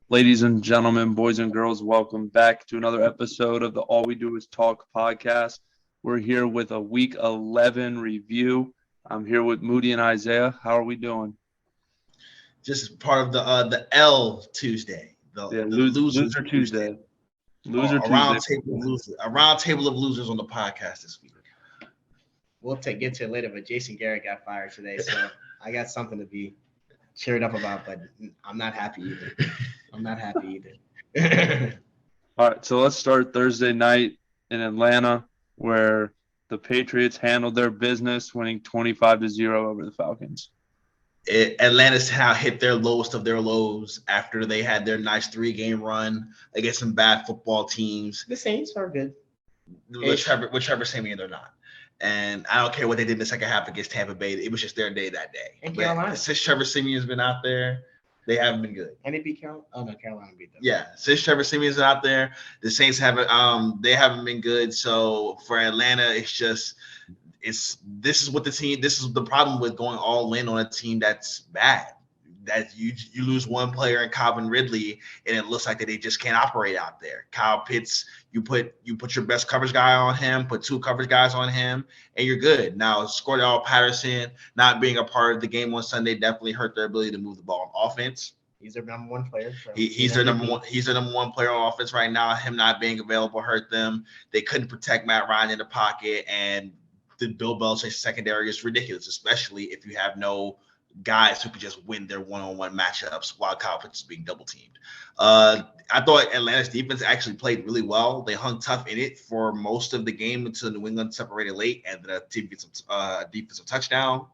Ladies and gentlemen, boys and girls, welcome back to another episode of the All We Do Is Talk podcast. We're here with a Week 11 review. I'm here with Moody and Isaiah. How are we doing? Just part of the L Tuesday, Yeah, the losers Loser Tuesday, Tuesday. or Loser Tuesday. a round table of losers on the podcast this week. We'll get to it later, but Jason Garrett got fired today, so I got something to be cheered up about, but I'm not happy either. I'm not happy either. All right, so let's start Thursday night in Atlanta, where the Patriots handled their business, winning 25-0 over the Falcons. Atlanta's how hit their lowest of their lows after they had their nice 3-game run against some bad football teams. The Saints are good. Whichever Simeon they're not. And I don't care what they did in the second half against Tampa Bay. It was just their day that day. And Carolina. Since Trevor Simeon's been out there, they haven't been good. And they beat Carolina. Oh no, Carolina beat them. Yeah, since Trevor Simeon's out there, the Saints haven't they haven't been good. So for Atlanta, this is the problem with going all in on a team that's bad. That you lose one player in Calvin Ridley, and it looks like that they just can't operate out there. Kyle Pitts, you put your best coverage guy on him, put 2 coverage guys on him, and you're good. Now, Cordell Patterson not being a part of the game on Sunday definitely hurt their ability to move the ball on offense. He's their number one player. So He's their number one. He's their number one player on offense right now. Him not being available hurt them. They couldn't protect Matt Ryan in the pocket, and the Bill Belichick secondary is ridiculous, especially if you have no guys who could just win their one-on-one matchups while Kyle Pitts is being double teamed. I thought Atlanta's defense actually played really well. They hung tough in it for most of the game until New England separated late, and the team gets a defensive touchdown.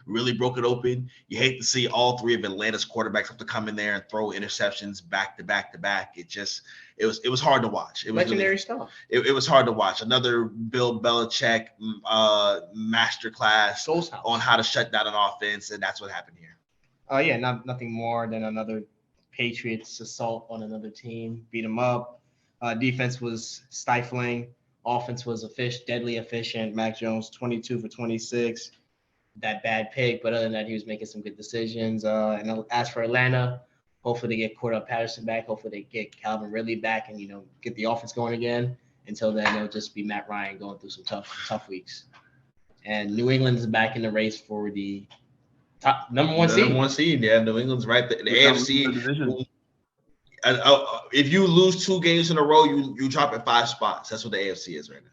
Really broke it open. You hate to see all 3 of Atlanta's quarterbacks have to come in there and throw interceptions back to back to back. It was hard to watch. It was legendary stuff. It was hard to watch. Another Bill Belichick masterclass on how to shut down an offense, and that's what happened here. Yeah, nothing more than another Patriots assault on another team, beat them up. Defense was stifling. Offense was deadly efficient. Mac Jones 22 for 26. That bad pick, but other than that, he was making some good decisions. And as for Atlanta, hopefully they get Cordell Patterson back. Hopefully they get Calvin Ridley back and get the offense going again. Until then, it'll just be Matt Ryan going through some tough weeks. And New England is back in the race for the top number one seed. Yeah, New England's right there. The AFC. If you lose 2 games in a row, you drop at 5 spots. That's what the AFC is right now.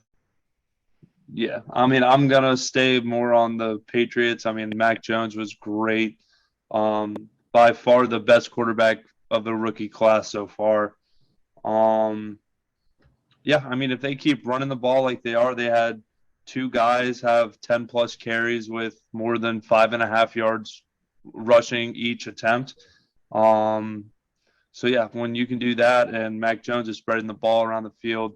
Yeah, I mean, I'm going to stay more on the Patriots. I mean, Mac Jones was great. By far the best quarterback of the rookie class so far. Yeah, I mean, if they keep running the ball like they are, they had 2 guys have 10-plus carries with more than 5.5 yards rushing each attempt. So, yeah, when you can do that and Mac Jones is spreading the ball around the field,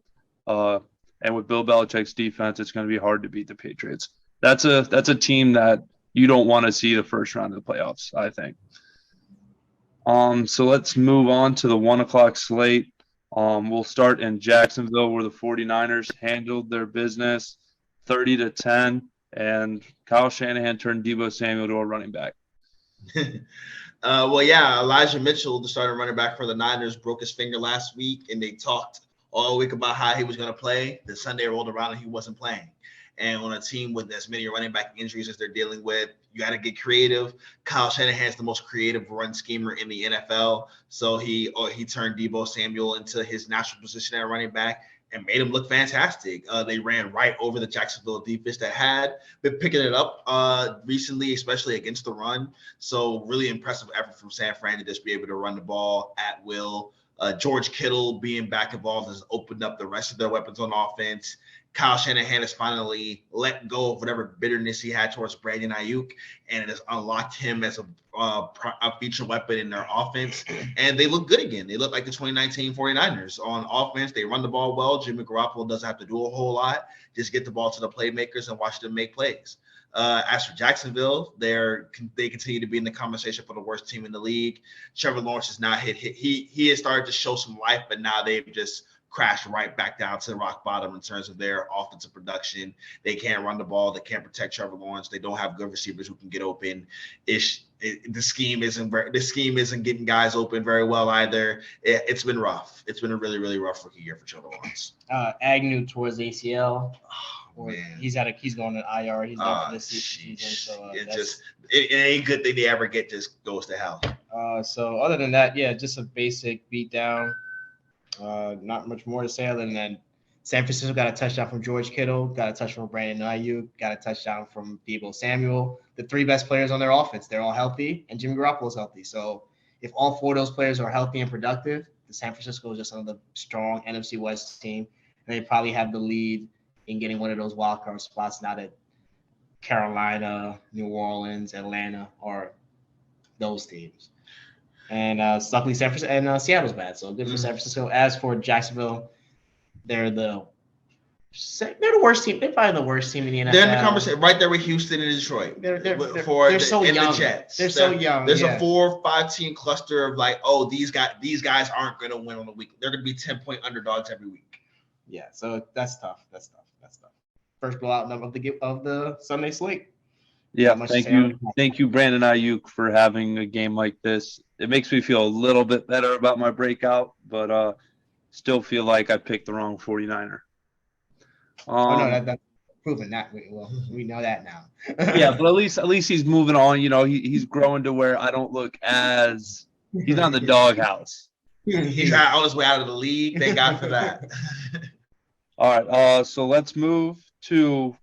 and with Bill Belichick's defense, it's going to be hard to beat the Patriots. That's a team that you don't want to see the first round of the playoffs, I think. So let's move on to the 1:00 slate. We'll start in Jacksonville, where the 49ers handled their business 30-10, and Kyle Shanahan turned Deebo Samuel to a running back. Elijah Mitchell, the starting running back for the Niners, broke his finger last week, and they talked all week about how he was going to play. The Sunday rolled around and he wasn't playing. And on a team with as many running back injuries as they're dealing with, you got to get creative. Kyle Shanahan is the most creative run schemer in the NFL. So he turned Deebo Samuel into his natural position at running back and made him look fantastic. They ran right over the Jacksonville defense that had been picking it up recently, especially against the run. So really impressive effort from San Fran to just be able to run the ball at will. George Kittle being back involved has opened up the rest of their weapons on offense. Kyle Shanahan has finally let go of whatever bitterness he had towards Brady and Ayuk, and it has unlocked him as a feature weapon in their offense. And they look good again. They look like the 2019 49ers. On offense, they run the ball well. Jimmy Garoppolo doesn't have to do a whole lot. Just get the ball to the playmakers and watch them make plays. As for Jacksonville, they continue to be in the conversation for the worst team in the league. Trevor Lawrence has not hit. He has started to show some life, but now they've just crashed right back down to rock bottom in terms of their offensive production. They can't run the ball. They can't protect Trevor Lawrence. They don't have good receivers who can get open. the scheme isn't getting guys open very well either. It's been rough. It's been a really, really rough rookie year for Trevor Lawrence. Agnew towards ACL. Oh, man. He's going to IR. He's done for this season. So it ain't good thing they ever get just goes to hell. So other than that, yeah, just a basic beatdown. Not much more to say other than that. San Francisco got a touchdown from George Kittle, got a touchdown from Brandon Ayuk, got a touchdown from Deebo Samuel. The three best players on their offense, they're all healthy, and Jimmy Garoppolo's healthy. So if all four of those players are healthy and productive, the San Francisco is just another strong NFC West team, and they probably have the lead in getting one of those wild card spots now that Carolina, New Orleans, Atlanta are those teams. And luckily San Francisco and Seattle's bad, so good for San Francisco. As for Jacksonville, they're the worst team. They're probably the worst team in the NFL. They're in the conversation right there with Houston and Detroit. They're so young. The Jets. They're so young. There's a 4 or 5 team cluster of like, oh, these guys aren't going to win on the week. They're going to be 10-point underdogs every week. Yeah, so that's tough. First blowout of the Sunday slate. Yeah, thank you, Brandon Ayuk, for having a game like this. It makes me feel a little bit better about my breakout, but still feel like I picked the wrong 49er. That's proven that. We know that now. Yeah, but at least he's moving on. You know, he's growing to where I don't look as he's not in the doghouse. He's on his way out of the league. Thank God for that. All right, so let's move to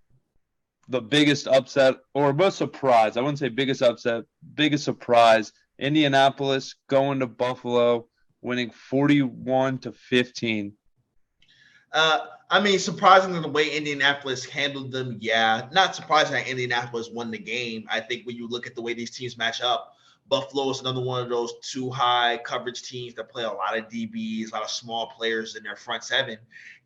the biggest upset or most surprise. I wouldn't say biggest upset, biggest surprise. Indianapolis going to Buffalo, winning 41-15. I mean, surprisingly, the way Indianapolis handled them, yeah. Not surprising that Indianapolis won the game. I think when you look at the way these teams match up, Buffalo is another one of those too high coverage teams that play a lot of DBs, a lot of small players in their front seven.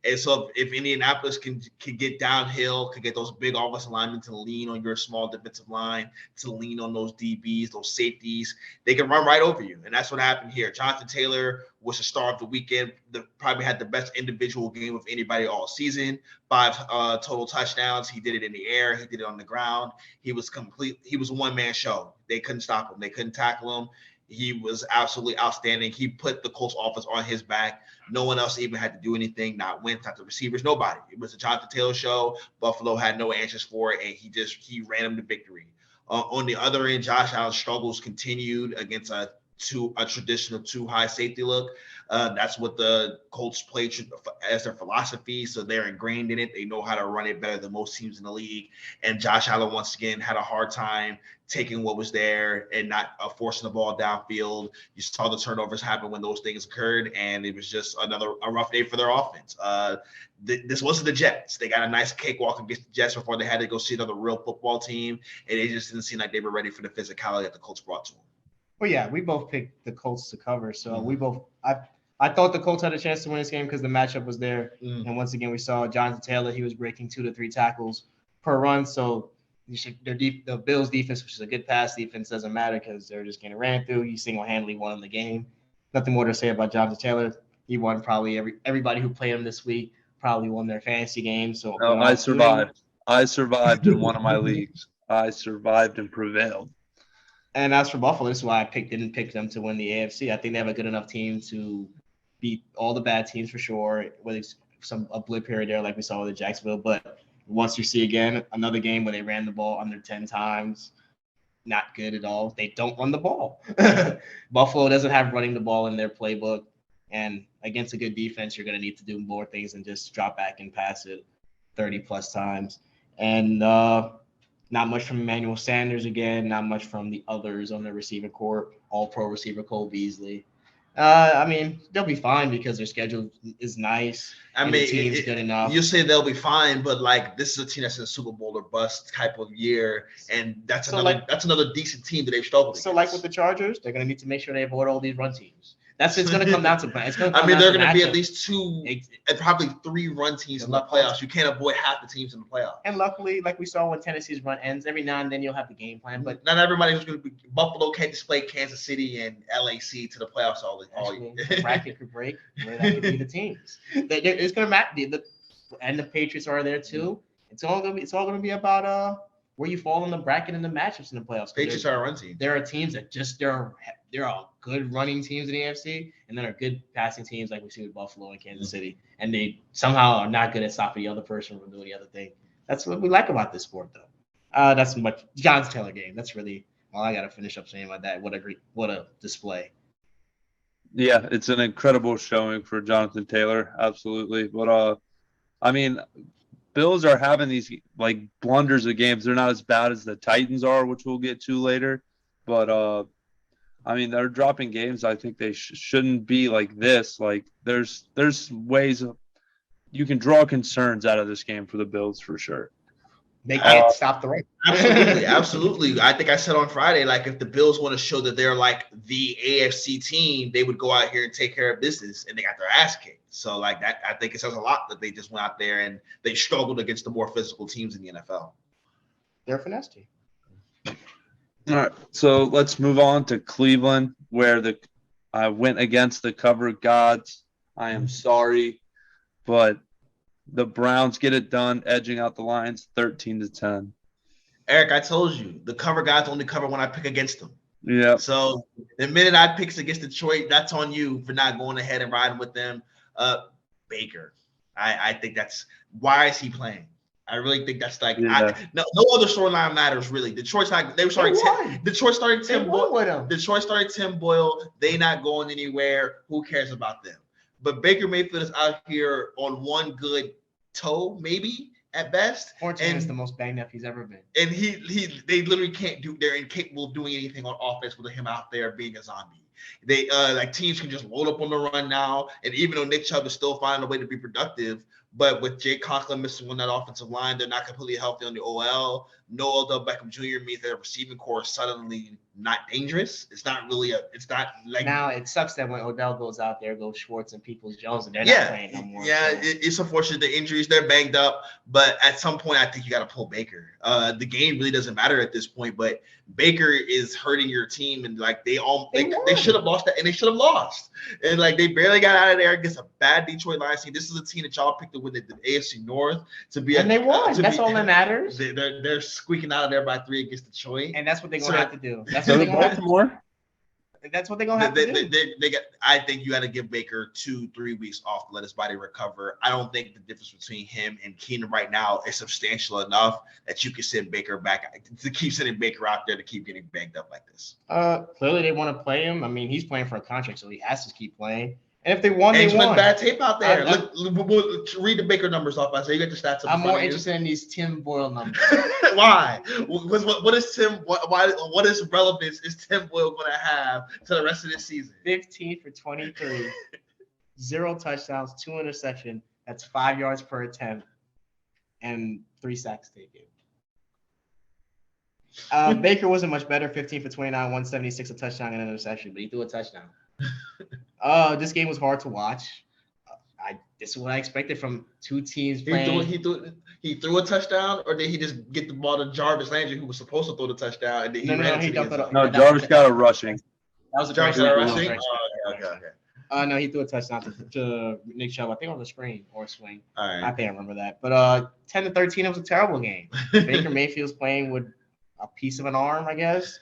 And so if Indianapolis can get downhill, can get those big offensive linemen to lean on your small defensive line, to lean on those DBs, those safeties, they can run right over you. And that's what happened here. Jonathan Taylor was the star of the weekend. Probably had the best individual game of anybody all season. 5 total touchdowns. He did it in the air. He did it on the ground. He was a one-man show. They couldn't stop him. They couldn't tackle him. He was absolutely outstanding. He put the Colts offense on his back. No one else even had to do anything, not Wentz, not the receivers, nobody. It was a Jonathan Taylor show. Buffalo had no answers for it, and he ran them to victory. On the other end, Josh Allen's struggles continued against a traditional too high safety look. That's what the Colts play as their philosophy. So they're ingrained in it. They know how to run it better than most teams in the league. And Josh Allen, once again, had a hard time taking what was there and not forcing the ball downfield. You saw the turnovers happen when those things occurred, and it was just a rough day for their offense. This wasn't the Jets. They got a nice cakewalk against the Jets before they had to go see another real football team, and it just didn't seem like they were ready for the physicality that the Colts brought to them. Well, yeah, we both picked the Colts to cover. So I thought the Colts had a chance to win this game because the matchup was there. And once again, we saw Jonathan Taylor. He was breaking 2 to 3 tackles per run. So the Bills' defense, which is a good pass defense, doesn't matter because they're just getting ran through. He single-handedly won the game. Nothing more to say about Jonathan Taylor. He won probably everybody who played him this week probably won their fantasy game. So I survived. I survived in one of my leagues. I survived and prevailed. And as for Buffalo, this is why I didn't pick them to win the AFC. I think they have a good enough team to beat all the bad teams for sure, whether it's a blip here or there like we saw with Jacksonville. But once you see again another game where they ran the ball under 10 times, not good at all. They don't run the ball. Buffalo doesn't have running the ball in their playbook. And against a good defense, you're going to need to do more things than just drop back and pass it 30-plus times. And not much from Emmanuel Sanders again, not much from the others on the receiver corps, all-pro receiver Cole Beasley. I mean, they'll be fine because their schedule is nice. The team's good enough. You say they'll be fine, but like this is a team that's in a Super Bowl or bust type of year, and that's another decent team that they've struggled. So, like with the Chargers, they're going to need to make sure they avoid all these run teams. It's going to come down to. They're going to be at least 2 and probably 3 run teams in the playoffs. You can't avoid half the teams in the playoffs. And luckily, like we saw when Tennessee's run ends, every now and then you'll have the game plan. But not everybody's going to be. Buffalo can't display Kansas City and LAC to the playoffs all year. The bracket could break. Where that could be the teams. It's going to matter. And the Patriots are there too. It's all going to be about where you fall in the bracket in the matchups in the playoffs. Patriots are a run team. There are teams that there are good running teams in the AFC, and then are good passing teams like we see with Buffalo and Kansas City, and they somehow are not good at stopping the other person from doing the other thing. That's what we like about this sport, though. That's much Jonathan Taylor game. That's really all I got to finish up saying about that. What a display. Yeah, it's an incredible showing for Jonathan Taylor, absolutely. But I mean, Bills are having these like blunders of games. They're not as bad as the Titans are, which we'll get to later. But I mean, they're dropping games. I think they shouldn't be like this. Like there's ways you can draw concerns out of this game for the Bills for sure. They can't stop the run. Absolutely. I think I said on Friday, like if the Bills want to show that they're like the AFC team, they would go out here and take care of business, and they got their ass kicked. So like that, I think it says a lot that they just went out there and they struggled against the more physical teams in the NFL. They're a finesse team. All right, so let's move on to Cleveland, where I went against the cover gods. I am sorry, but the Browns get it done, edging out the Lions 13-10. Eric, I told you the cover guys only cover when I pick against them. Yeah. So the minute I pick against Detroit, that's on you for not going ahead and riding with them. Baker, I think that's why is he playing? I really think that's like no other storyline matters really. Detroit's not. They were starting. Detroit started Tim Boyle. Detroit started Tim Boyle. They not going anywhere. Who cares about them? But Baker Mayfield is out here on one good toe, maybe at best. 14 is the most banged up he's ever been. And they literally can't do. They're incapable of doing anything on offense with him out there being a zombie. They like teams can just load up on the run now. And even though Nick Chubb is still finding a way to be productive, but with Jake Conklin missing on that offensive line, they're not completely healthy on the OL. No Odell Beckham Jr. means that the receiving core is suddenly not dangerous. It's not like now it sucks that when Odell goes out there, goes Schwartz and Peoples-Jones, and they're not playing no more. Yeah, so. It's unfortunate the injuries, they're banged up, but at some point I think you got to pull Baker. The game really doesn't matter at this point, but Baker is hurting your team, and like they should have lost that, and they should have lost, and like they barely got out of there against a bad Detroit Lions team. This is a team that y'all picked to win the AFC North and they won. That's all that matters. They're squeaking out of there by 3 against Detroit, and that's what they're gonna have to do. That's what they're gonna have to do. That's what they're gonna have to do. I think you got to give Baker 2-3 weeks off to let his body recover. I don't think the difference between him and Keenum right now is substantial enough that you can send Baker back to keep sending Baker out there to keep getting banged up like this. Clearly they want to play him. I mean, he's playing for a contract, so he has to keep playing. And if they won, they won. Bad tape out there. Read the Baker numbers off. I say you get the stats. I'm more interested in these Tim Boyle numbers. Why? What is Tim? What is relevance is Tim Boyle going to have to the rest of this season? 15 for 23, 0 touchdowns, 2 interceptions. That's 5 yards per attempt, and 3 sacks taken. Baker wasn't much better. 15 for 29, 176, a touchdown and an interception, but he threw a touchdown. This game was hard to watch. This is what I expected from two teams playing. He threw a touchdown, or did he just get the ball to Jarvis Landry, who was supposed to throw the touchdown? And then he dumped it. No, Jarvis got a rushing. That was a Jarvis got a rushing. Okay. No, he threw a touchdown to Nick Chubb. I think on the screen or a swing. All right. I can't remember that. But 10-13, it was a terrible game. Baker Mayfield's playing with a piece of an arm, I guess.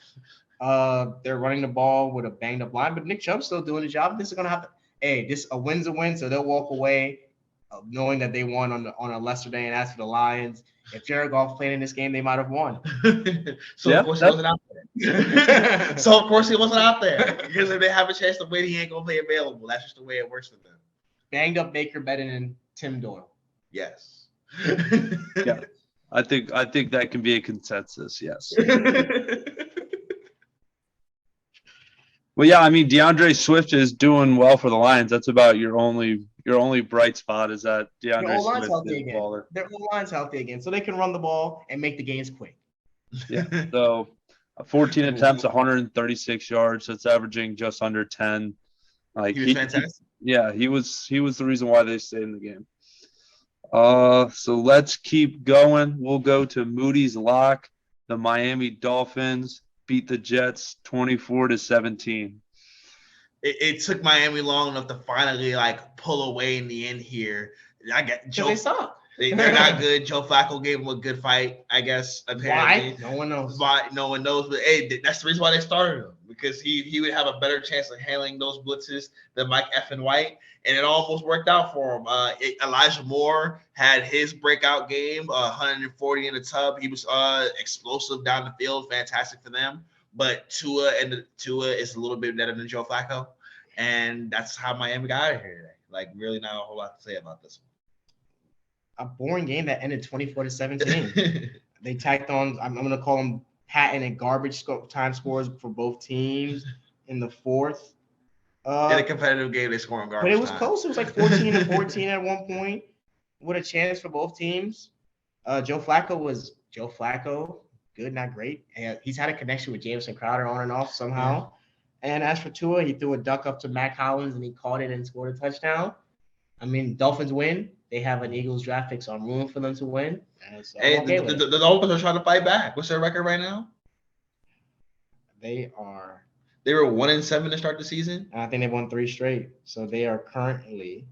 They're running the ball with a banged up line, but Nick Chubb's still doing the job. This is gonna happen. Hey, a win's a win, so they'll walk away knowing that they won on a lesser day. And as for the Lions, if Jared Goff played in this game, they might have won. Of course he wasn't out there. So of course he wasn't out there because if they have a chance to win, he ain't gonna play available. That's just the way it works for them. Banged up Baker better than Tim Doyle. Yes. Yeah, I think that can be a consensus. Yes. Well, yeah, I mean, DeAndre Swift is doing well for the Lions. That's about your only bright spot is that DeAndre Swift is a baller. Their line's healthy again, so they can run the ball and make the games quick. Yeah. So 14 attempts, 136 yards. That's averaging just under 10. Like he was fantastic. Yeah, he was the reason why they stayed in the game. So let's keep going. We'll go to Moody's lock. The Miami Dolphins beat the Jets 24-17. It took Miami long enough to finally pull away in the end here. I get Joe. They suck. They're not good. Joe Flacco gave him a good fight, I guess. Apparently, why? No one knows. Why? No one knows. But hey, that's the reason why they started him, because he would have a better chance of handling those blitzes than Mike Effin White, and it almost worked out for him. Elijah Moore had his breakout game, 140 in the tub. He was explosive down the field, fantastic for them. But Tua is a little bit better than Joe Flacco, and that's how Miami got out of here today. Like, really, not a whole lot to say about this one. A boring game that ended 24-17. They tacked on, I'm going to call them patent and garbage time scores for both teams in the fourth. In a competitive game, they scored on garbage. But it was time. close. It was like 14-14 at one point with a chance for both teams. Joe Flacco was Joe Flacco. Good, not great. And he's had a connection with Jameson Crowder on and off somehow. Yeah. And as for Tua, he threw a duck up to Mac Hollins and he caught it and scored a touchdown. I mean, Dolphins win. They have an Eagles draft pick, so I'm rooting for them to win. So the Dolphins are trying to fight back. What's their record right now? They were 1-7 to start the season. I think they won 3 straight. So they are currently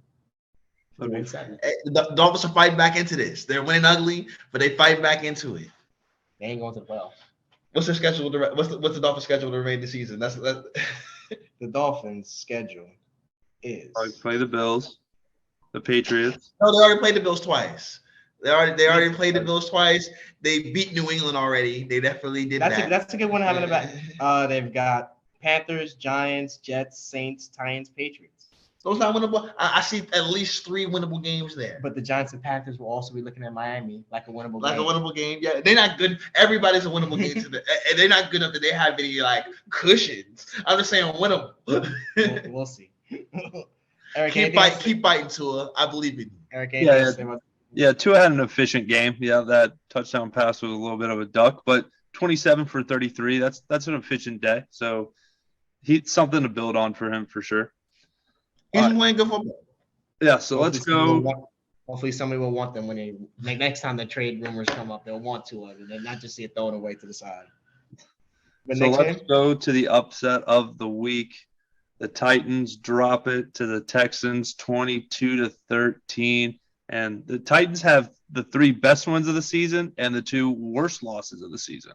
1-7. The Dolphins are fighting back into this. They're winning ugly, but they fight back into it. They ain't going to the playoffs. What's their schedule? What's the Dolphins' schedule to remain the season? That's the Dolphins' schedule is play the Bills, the Patriots. No, they already played the Bills twice. They already played the Bills twice. They beat New England already. They definitely did that. That's a good one having a back. They've got Panthers, Giants, Jets, Saints, Titans, Patriots. Those not winnable. I see at least 3 winnable games there. But the Giants and Panthers will also be looking at Miami like a winnable game. Like a winnable game. Yeah, they're not good. Everybody's a winnable game. They're not good enough that they have any like cushions. I'm just saying winnable. We'll see. Eric, keep fighting, Tua. I believe in you. Eric, yeah, Tua had an efficient game. Yeah, that touchdown pass was a little bit of a duck, but 27 for 33. That's an efficient day. So he's something to build on for him for sure. He's playing good football. Yeah, so let's go. Hopefully somebody will want them when next time the trade rumors come up, they'll want to and not just see it thrown away to the side. But so let's go to the upset of the week. The Titans drop it to the Texans 22-13. And the Titans have the 3 best wins of the season and the 2 worst losses of the season.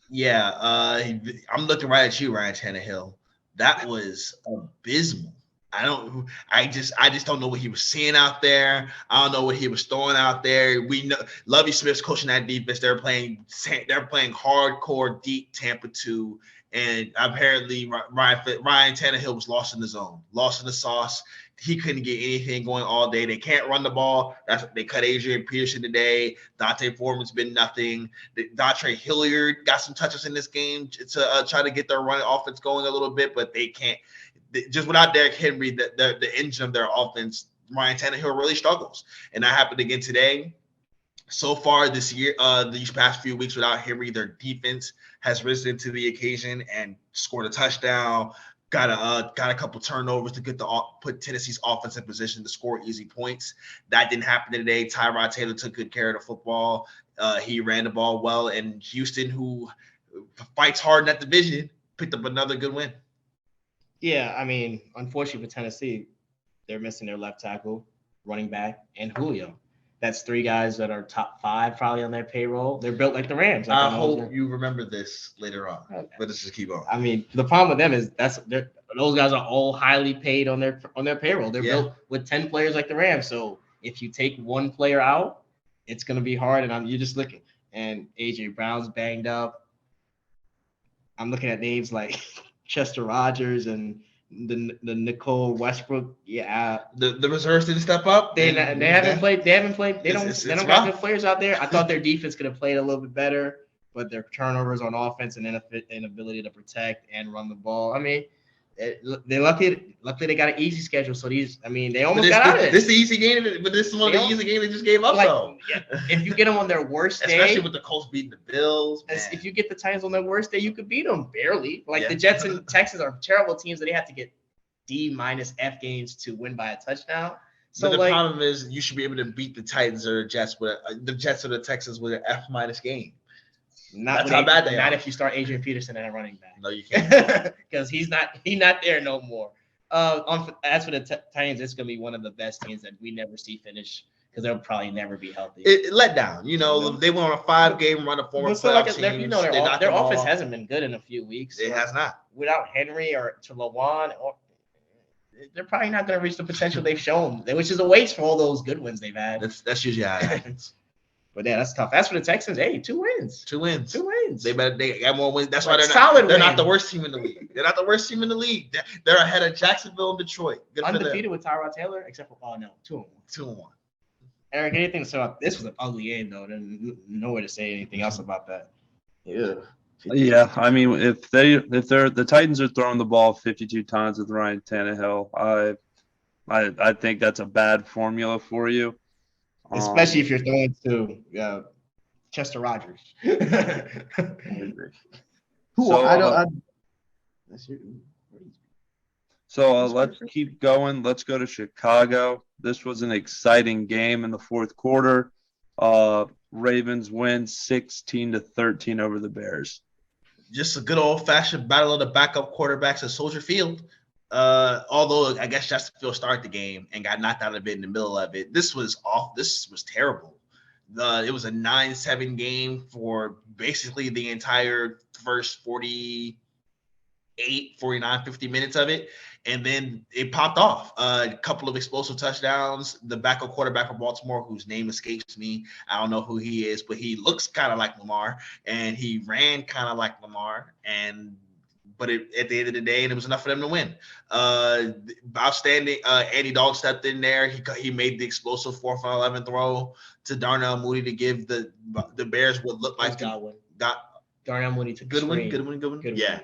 Yeah, I'm looking right at you, Ryan Tannehill. That was abysmal. I just don't know what he was seeing out there. I don't know what he was throwing out there. We know Lovie Smith's coaching that defense. They're playing hardcore deep Tampa 2. And apparently Ryan Tannehill was lost in the zone, lost in the sauce. He couldn't get anything going all day. They can't run the ball. They cut Adrian Peterson today. Dante Foreman's been nothing. Dontre Hilliard got some touches in this game to try to get their running offense going a little bit, but they can't. Just without Derrick Henry, the engine of their offense, Ryan Tannehill really struggles. And that happened again today. So far this year, these past few weeks without Henry, their defense has risen to the occasion and scored a touchdown. Got a couple turnovers to put Tennessee's offense in position to score easy points. That didn't happen today. Tyrod Taylor took good care of the football. He ran the ball well, and Houston, who fights hard in that division, picked up another good win. Yeah, I mean, unfortunately for Tennessee, they're missing their left tackle, running back, and Julio. That's 3 guys that are top 5 probably on their payroll. They're built like the Rams. I hope you remember this later on. Okay. But let's just keep on. I mean, the problem with them is those guys are all highly paid on their payroll. They're built with 10 players like the Rams. So if you take one player out, it's going to be hard. And you're just looking. And A.J. Brown's banged up. I'm looking at names like Chester Rodgers and the Nicole Westbrook. Yeah, the reserves didn't step up. They haven't played. They don't got good players out there. I thought their defense could have played a little bit better, but their turnovers on offense and inability to protect and run the ball. I mean, they luckily they got an easy schedule. So they almost got out of it. This is the easy game, but this is one of the easy games they just gave up. If you get them on their worst day, especially with the Colts beating the Bills, if you get the Titans on their worst day, you could beat them barely. The Jets and Texans are terrible teams that they have to get D-F games to win by a touchdown. So but the problem is you should be able to beat the Titans or the Jets or the Texans with an F- game. That's how bad they are. Not if you start Adrian Peterson at running back. No, you can't. Because he's not there no more. As for the Titans, it's going to be one of the best teams that we never see finish because they'll probably never be healthy. It let down. They went on a 5-game run of former playoff teams. Their offense hasn't been good in a few weeks. It has not. Without Henry or to Lawan, they're probably not going to reach the potential they've shown, which is a waste for all those good wins they've had. That's usually how it happens. But yeah, that's tough. As for the Texans, hey, 2 wins. 2 wins. 2 wins. They got more wins. That's why they're not the worst team in the league. They're not the worst team in the league. They're ahead of Jacksonville and Detroit. Good undefeated with Tyrod Taylor, except for 2-1. 2-1. Eric, anything to say about this? Was an ugly game though. There's nowhere to say anything else about that. Yeah, I mean, if the Titans are throwing the ball 52 times with Ryan Tannehill, I think that's a bad formula for you. Especially if you're throwing to Chester Rodgers. Let's keep going. Let's go to Chicago. This was an exciting game in the fourth quarter. Ravens win 16-13 over the Bears. Just a good old-fashioned battle of the backup quarterbacks at Soldier Field. Although I guess Justin Fields started the game and got knocked out of it in the middle of it. This was terrible. It was a 9-7 game for basically the entire first 48, 49, 50 minutes of it. And then it popped off. A couple of explosive touchdowns. The backup quarterback for Baltimore, whose name escapes me, I don't know who he is, but he looks kind of like Lamar, and he ran kind of like Lamar. But at the end of the day, it was enough for them to win. Outstanding. Andy Dalton stepped in there. He made the explosive 4th and 11 throw to Darnell Mooney to give the Bears what looked like Darnell Mooney took good one. Yeah.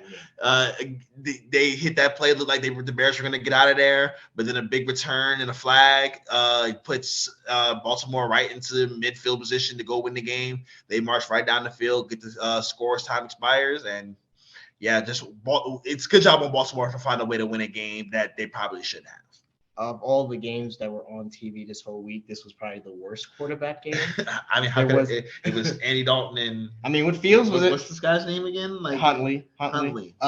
They hit that play. It looked like the Bears were going to get out of there, but then a big return and a flag puts Baltimore right into the midfield position to go win the game. They march right down the field, get the score as time expires, and yeah, it's a good job on Baltimore to find a way to win a game that they probably shouldn't have. Of all the games that were on TV this whole week, this was probably the worst quarterback game. I mean, it was Andy Dalton and with Fields what's this guy's name again? Huntley.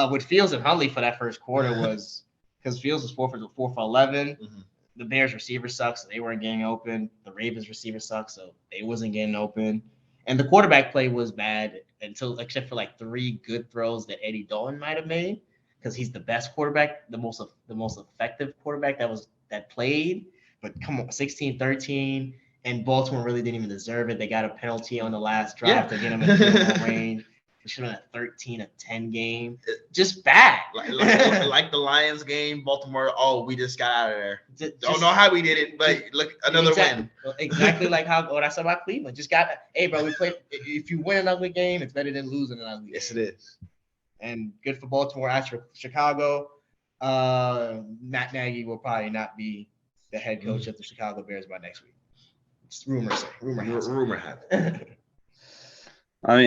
With Fields and Huntley for that first quarter was because Fields was 4 for 11. Mm-hmm. The Bears receiver sucks, so they weren't getting open. The Ravens receiver sucks, so they wasn't getting open. And the quarterback play was bad except for 3 good throws that Eddie Dalton might have made, because he's the best quarterback, the most effective quarterback that played. But come on, 16-13, and Baltimore really didn't even deserve it. They got a penalty on the last drive to get them in field goal range. It should have been a 13-10 game. Just bad. Like the Lions game, Baltimore, we just got out of there. Don't know how we did it, but look, another win. Exactly like what I said about Cleveland. Just got, hey, bro, we play. If you win an ugly game, it's better than losing an ugly game. Yes, it is. And good for Baltimore. As for Chicago, Matt Nagy will probably not be the head coach of the Chicago Bears by next week. It's rumor has it. I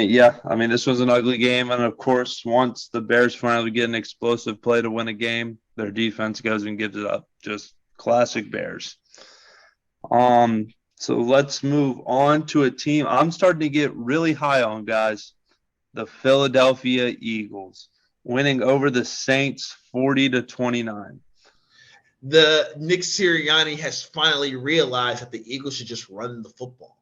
mean, this was an ugly game, and of course, once the Bears finally get an explosive play to win a game, their defense goes and gives it up. Just classic Bears. So let's move on to a team I'm starting to get really high on, guys. The Philadelphia Eagles winning over the Saints 40-29. The Nick Sirianni has finally realized that the Eagles should just run the football.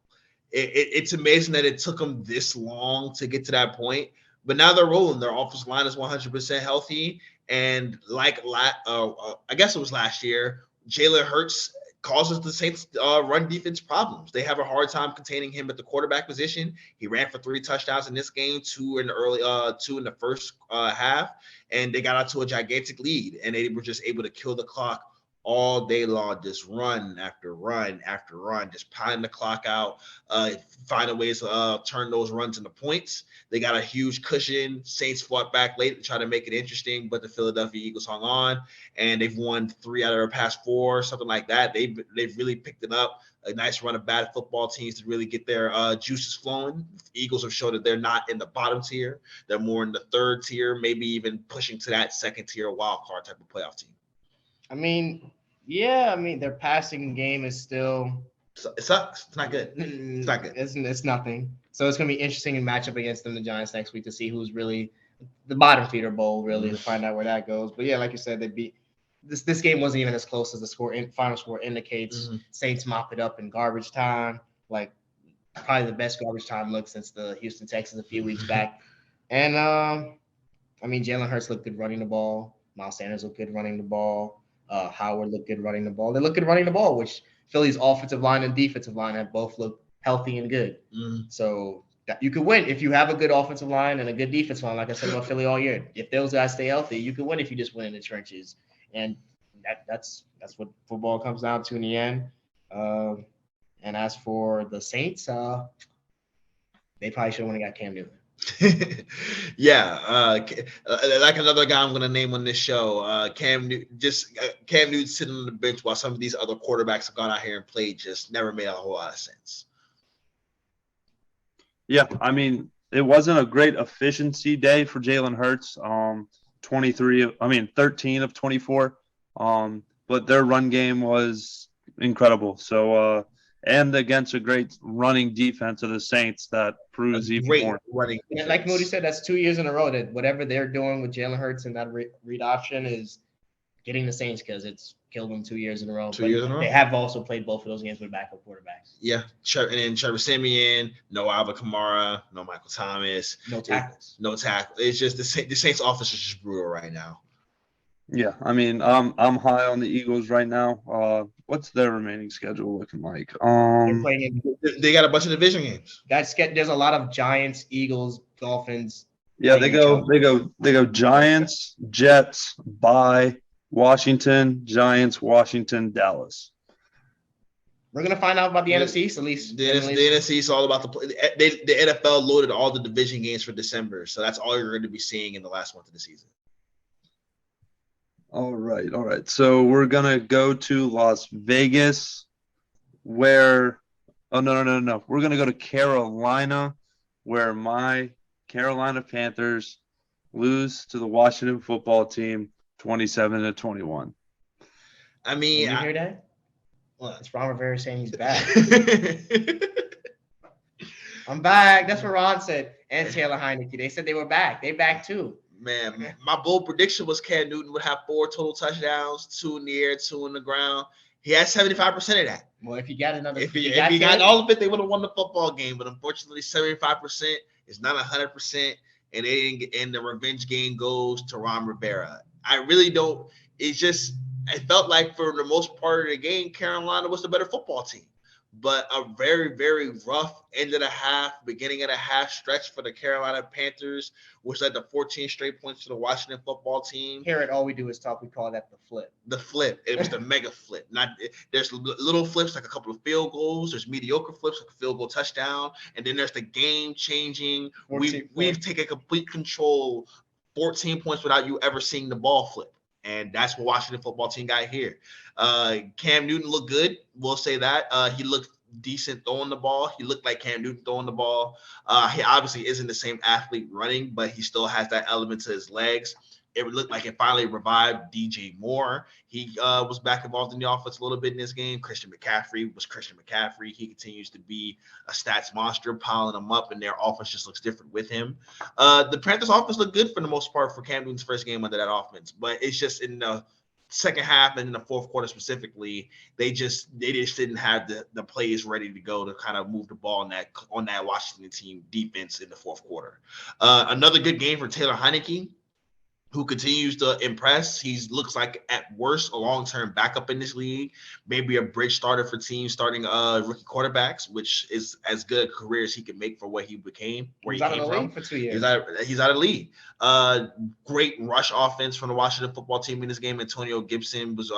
It's amazing that it took them this long to get to that point, but now they're rolling. Their offensive line is 100% healthy, and I guess it was last year, Jalen Hurts causes the Saints run defense problems. They have a hard time containing him at the quarterback position. He ran for 3 touchdowns in this game, 2 in the first half, and they got out to a gigantic lead, and they were just able to kill the clock all day long, just run after run after run, just pounding the clock out, finding ways to turn those runs into points. They got a huge cushion. Saints fought back late and tried to make it interesting, but the Philadelphia Eagles hung on, and they've won 3 out of their past 4, something like that. They've really picked it up. A nice run of bad football teams to really get their juices flowing. The Eagles have shown that they're not in the bottom tier. They're more in the 3rd tier, maybe even pushing to that 2nd tier wild card type of playoff team. Their passing game is still. It sucks. It's not good. It's not good. It's nothing. So it's going to be interesting in matchup against the Giants next week to see who's really the bottom feeder bowl, really, to find out where that goes. But yeah, like you said, this game wasn't even as close as the final score indicates. Mhm. Saints mop it up in garbage time, like probably the best garbage time look since the Houston Texans a few weeks back. And I mean, Jalen Hurts looked good running the ball. Miles Sanders looked good running the ball. Howard looked good running the ball. They look good running the ball, which Philly's offensive line and defensive line have both looked healthy and good. So that you could win if you have a good offensive line and a good defensive line. Like I said about Philly all year, if those guys stay healthy, you could win if you just win in the trenches. And that's what football comes down to in the end. And as for the Saints, they probably should have won and got Cam Newton. Yeah, like another guy I'm going to name on this show, Cam Newton sitting on the bench while some of these other quarterbacks have gone out here and played just never made a whole lot of sense. Yeah, I mean, it wasn't a great efficiency day for Jalen Hurts. 13 of 24. But their run game was incredible. So, and against a great running defense of the Saints, that proves even more. Running defense. Like Moody said, that's 2 years in a row that whatever they're doing with Jalen Hurts and that read option is getting the Saints because it's killed them 2 years in a row. They have also played both of those games with backup quarterbacks. Yeah, and then Trevor Siemian, no Alvin Kamara, no Michael Thomas, no tackles. It's just the Saints' offense is just brutal right now. Yeah, I mean, I'm high on the Eagles right now. What's their remaining schedule looking like? They're playing they got a bunch of division games. There's a lot of Giants, Eagles, Dolphins. Yeah, they go Giants, Jets, bye, Washington, Giants, Washington, Dallas. We're gonna find out about the NFC East at least. The NFC is all about the play. The NFL loaded all the division games for December, so that's all you're going to be seeing in the last month of the season. All right. So we're gonna go to Las Vegas, where no. We're gonna go to Carolina, where my Carolina Panthers lose to the Washington Football Team, 27-21. I mean, you hear that? Well, it's Ron Rivera saying he's back. I'm back. That's what Ron said. And Taylor Heineke. They said they were back. They back too. Man, my bold prediction was Cam Newton would have 4 total touchdowns, 2 in the air, 2 in the ground. He had 75% of that. Well, if he got another, if he got all of it, they would have won the football game. But unfortunately, 75% is not 100%, and the revenge game goes to Ron Rivera. I really don't. It's just it felt like for the most part of the game, Carolina was the better football team. But a very, very rough end of the half, beginning of the half stretch for the Carolina Panthers, which led to 14 straight points to the Washington Football Team. Here at All We Do Is Talk, we call that the flip. The flip. It was the mega flip. There's little flips like a couple of field goals. There's mediocre flips like a field goal touchdown. And then there's the game-changing. We've taken complete control, 14 points without you ever seeing the ball flip. And that's what Washington Football Team got here. Cam Newton looked good. We'll say that. He looked decent throwing the ball. He looked like Cam Newton throwing the ball. He obviously isn't the same athlete running, but he still has that element to his legs. It looked like it finally revived DJ Moore. He was back involved in the offense a little bit in this game. Christian McCaffrey was Christian McCaffrey. He continues to be a stats monster, piling them up, and their offense just looks different with him. The Panthers' offense looked good for the most part for Cam Newton's first game under that offense, but it's just in the second half and in the fourth quarter specifically, they just didn't have the plays ready to go to kind of move the ball on that Washington team defense in the fourth quarter. Another good game for Taylor Heineke, who continues to impress. He looks like, at worst, a long-term backup in this league, maybe a bridge starter for teams starting rookie quarterbacks, which is as good a career as he can make for what he became, where he came from. For 2 years. He's out of the league. Great rush offense from the Washington Football Team in this game. Antonio Gibson was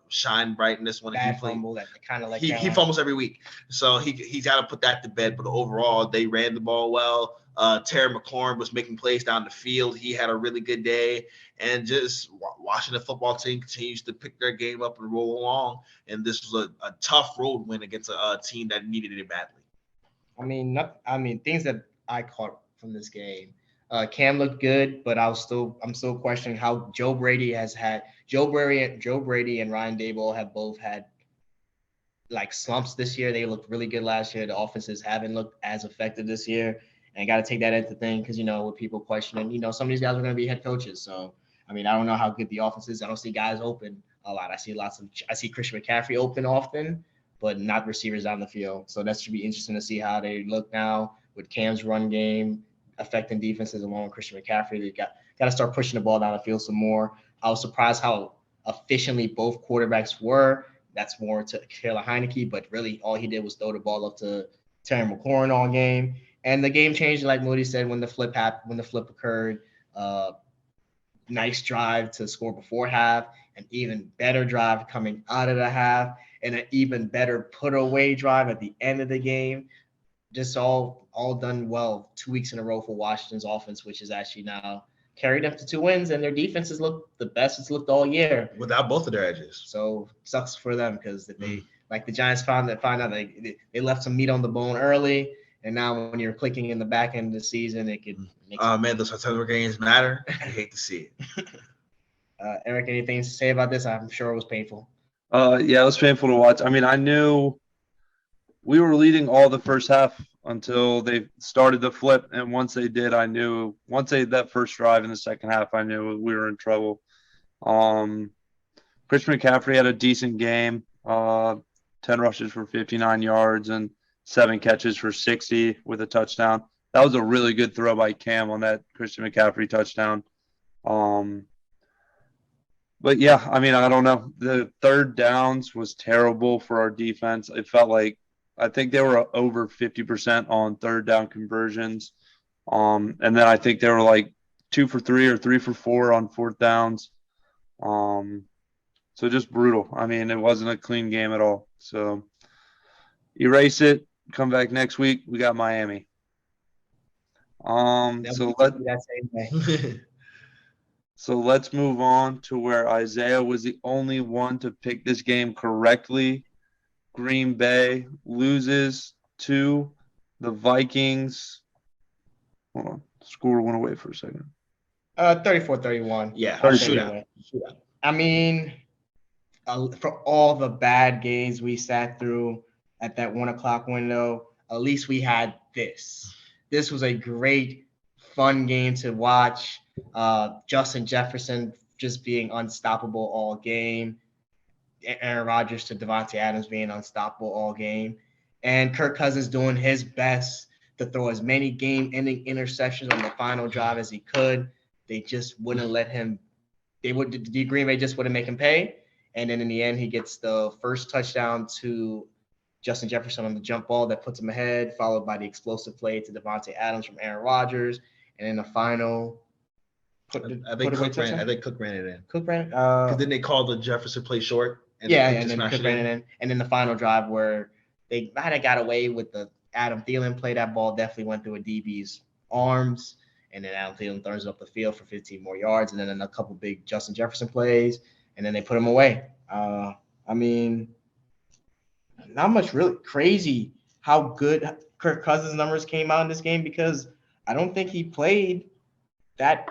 shine bright in this one. Bad fumble that kind of like he fumbles every week, so he's got to put that to bed. But overall, they ran the ball well. Terry McLaurin was making plays down the field. He had a really good day, and just Washington Football Team continues to pick their game up and roll along. And this was a tough road win against a team that needed it badly. I mean, things that I caught from this game. Cam looked good, but I'm still questioning how Joe Brady and Ryan Daboll have both had like slumps this year. They looked really good last year. The offenses haven't looked as effective this year. And got to take that into thing because, with people questioning, some of these guys are going to be head coaches. So, I don't know how good the offense is. I don't see guys open a lot. I see Christian McCaffrey open often, but not receivers down the field. So that should be interesting to see how they look now with Cam's run game affecting defenses along with Christian McCaffrey. They got to start pushing the ball down the field some more. I was surprised how efficiently both quarterbacks were. That's more to Taylor Heineke, but really all he did was throw the ball up to Terry McLaurin all game. And the game changed, like Moody said, when the flip occurred. Nice drive to score before half, an even better drive coming out of the half, and an even better put away drive at the end of the game. Just all done well 2 weeks in a row for Washington's offense, which is actually now carried them to 2 wins, and their defenses look the best it's looked all year without both of their edges. So sucks for them because they like the Giants found out they left some meat on the bone early. And now when you're clicking in the back end of the season, it could make man, those September games matter. I hate to see it. Eric, anything to say about this? I'm sure it was painful. Yeah, it was painful to watch. I mean, I knew we were leading all the first half until they started the flip. And once they did, I knew that first drive in the second half, I knew we were in trouble. Christian McCaffrey had a decent game, 10 rushes for 59 yards and 7 catches for 60 with a touchdown. That was a really good throw by Cam on that Christian McCaffrey touchdown. But yeah, I mean, I don't know. The third downs was terrible for our defense. It felt like I think they were over 50% on third down conversions. And then I think they were like 2 for 3 or 3 for 4 on fourth downs. So just brutal. I mean, it wasn't a clean game at all. So erase it. Come back next week. We got Miami. So let's move on to where Isaiah was the only one to pick this game correctly. Green Bay loses to the Vikings. Hold on. Score went away for a second. 34-31. Yeah, shootout. I mean, for all the bad games we sat through at that 1 o'clock window, at least we had this. This was a great, fun game to watch. Justin Jefferson just being unstoppable all game. Aaron Rodgers to Devontae Adams being unstoppable all game. And Kirk Cousins doing his best to throw as many game-ending interceptions on the final drive as he could. They just wouldn't let him. The Green Bay just wouldn't make him pay. And then in the end, he gets the first touchdown to Justin Jefferson on the jump ball that puts him ahead, followed by the explosive play to Devontae Adams from Aaron Rodgers. And in the final, I think Cook ran it in. Cook ran it. Because then they called the Jefferson play short. And then Cook ran it in. And then the final drive where they might have got away with the Adam Thielen play. That ball definitely went through a DB's arms. And then Adam Thielen throws it up the field for 15 more yards. And then a couple big Justin Jefferson plays. And then they put him away. I mean, not much really crazy how good Kirk Cousins' numbers came out in this game because I don't think he played that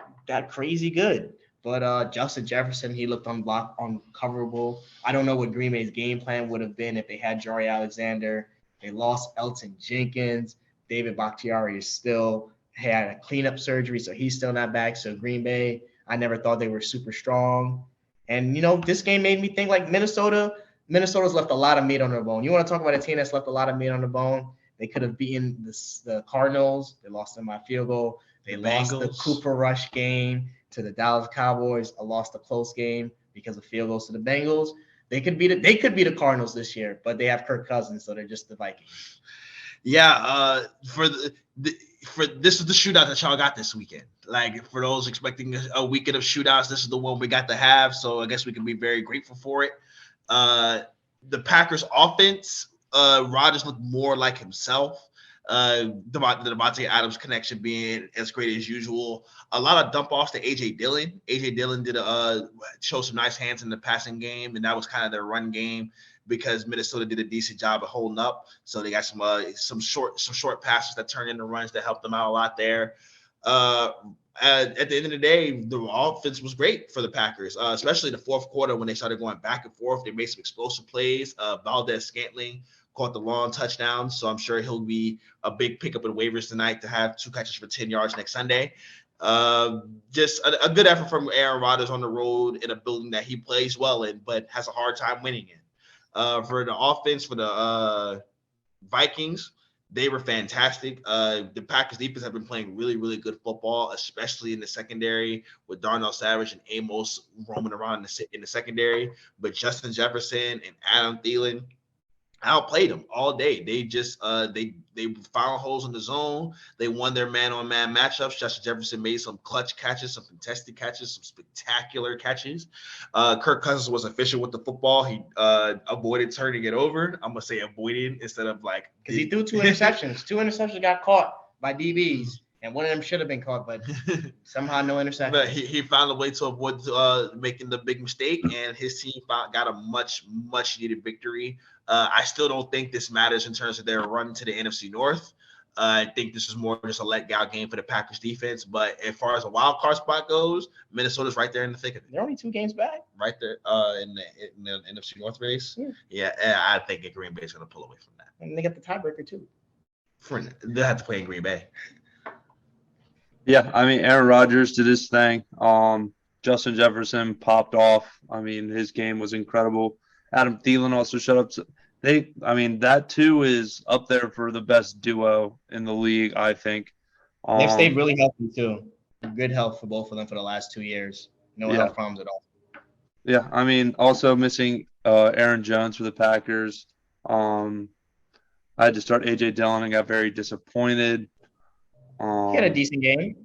crazy good. But Justin Jefferson, he looked uncoverable. I don't know what Green Bay's game plan would have been if they had Jari Alexander. They lost Elton Jenkins. David Bakhtiari is still had a cleanup surgery, so he's still not back. So Green Bay, I never thought they were super strong. And, this game made me think like Minnesota's left a lot of meat on their bone. You want to talk about a team that's left a lot of meat on the bone? They could have beaten the Cardinals. They lost them by field goal. They lost the Cooper Rush game to the Dallas Cowboys. Lost a close game because of field goals to the Bengals. They could be the Cardinals this year, but they have Kirk Cousins, so they're just the Vikings. Yeah, for this is the shootout that y'all got this weekend. Like for those expecting a weekend of shootouts, this is the one we got to have. So I guess we can be very grateful for it. The Packers offense, Rodgers looked more like himself. The Devontae Adams connection being as great as usual. A lot of dump offs to AJ Dillon. AJ Dillon did show some nice hands in the passing game, and that was kind of their run game because Minnesota did a decent job of holding up. So they got some short passes that turned into runs that helped them out a lot there. At the end of the day, the offense was great for the Packers, especially the fourth quarter when they started going back and forth. They made some explosive plays. Valdez-Scantling caught the long touchdown, so I'm sure he'll be a big pickup in waivers tonight to have 2 catches for 10 yards next Sunday. Just a good effort from Aaron Rodgers on the road in a building that he plays well in, but has a hard time winning in. For the offense, for the Vikings, they were fantastic. The Packers defense have been playing really, really good football, especially in the secondary with Darnell Savage and Amos roaming around in the secondary. But Justin Jefferson and Adam Thielen outplayed them all day. They just they found holes in the zone. They won their man-on-man matchups. Justin Jefferson made some clutch catches, some contested catches, some spectacular catches. Kirk Cousins was efficient with the football. He avoided turning it over. I'm gonna say avoided instead of like because he threw 2 interceptions. 2 interceptions got caught by DBs, and one of them should have been caught, but somehow no interception. But he found a way to avoid making the big mistake, and his team got a much needed victory. I still don't think this matters in terms of their run to the NFC North. I think this is more just a let-go game for the Packers defense. But as far as a wild card spot goes, Minnesota's right there in the thick of it. They're only 2 games back. Right there in the NFC North race. Yeah, I think Green Bay's going to pull away from that. And they got the tiebreaker too. They'll have to play in Green Bay. Yeah, I mean, Aaron Rodgers did his thing. Justin Jefferson popped off. I mean, his game was incredible. Adam Thielen also shut up. That too is up there for the best duo in the league, I think. They've stayed really healthy too. Good health for both of them for the last 2 years. No health problems at all. Yeah, I mean, also missing Aaron Jones for the Packers. I had to start A.J. Dillon and got very disappointed. He had a decent game.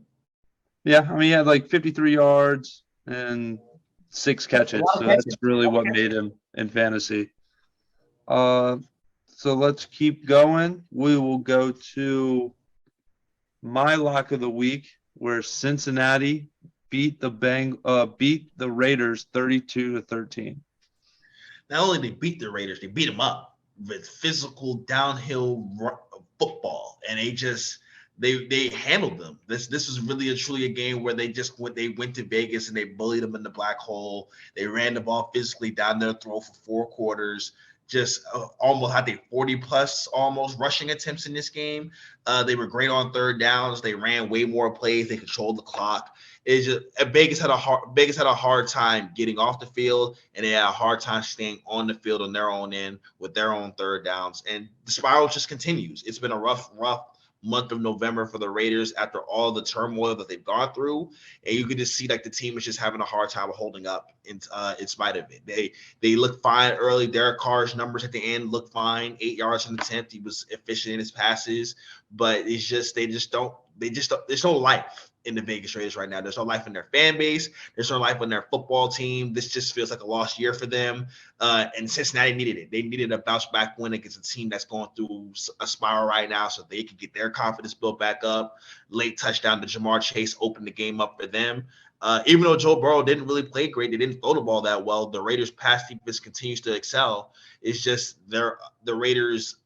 Yeah, I mean, he had like 53 yards and 6 catches. So that's really what made him in fantasy. So let's keep going. We will go to my lock of the week, where Cincinnati beat the Raiders 32-13. Not only they beat the Raiders, they beat them up with physical downhill football, and they handled them. This is really truly a game where they went to Vegas and they bullied them in the black hole. They ran the ball physically down their throat for 4 quarters. Just almost had 40 plus almost rushing attempts in this game. They were great on third downs. They ran way more plays. They controlled the clock. Vegas had a hard time getting off the field, and they had a hard time staying on the field on their own end with their own third downs. And the spiral just continues. It's been a rough month of November for the Raiders after all the turmoil that they've gone through, and you can just see like the team is just having a hard time holding up in spite of it. They look fine early. Derek Carr's numbers at the end look fine. 8 yards an attempt. He was efficient in his passes, but it's just there's no life in the Vegas Raiders right now. There's no life in their fan base. There's no life in their football team. This just feels like a lost year for them. And Cincinnati needed it. They needed a bounce back win against a team that's going through a spiral right now, so they could get their confidence built back up. Late touchdown to Jamar Chase opened the game up for them. Even though Joe Burrow didn't really play great, they didn't throw the ball that well. The Raiders' pass defense continues to excel. It's just the Raiders'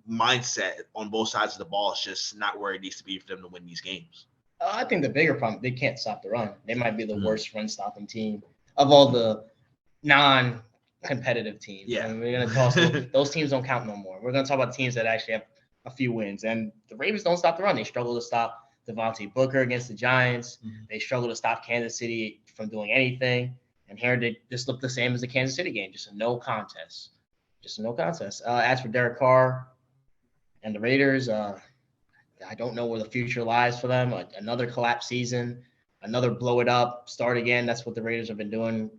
mindset on both sides of the ball is just not where it needs to be for them to win these games. I think the bigger problem, they can't stop the run. They might be the worst run-stopping team of all the non-competitive teams. Yeah. And we're going to talk – those teams don't count no more. We're going to talk about teams that actually have a few wins. And the Ravens don't stop the run. They struggle to stop Devontae Booker against the Giants. Mm-hmm. They struggle to stop Kansas City from doing anything. And here they just look the same as the Kansas City game, just a no contest. As for Derek Carr and the Raiders, I don't know where the future lies for them. Another collapse season, another blow it up, start again. That's what the Raiders have been doing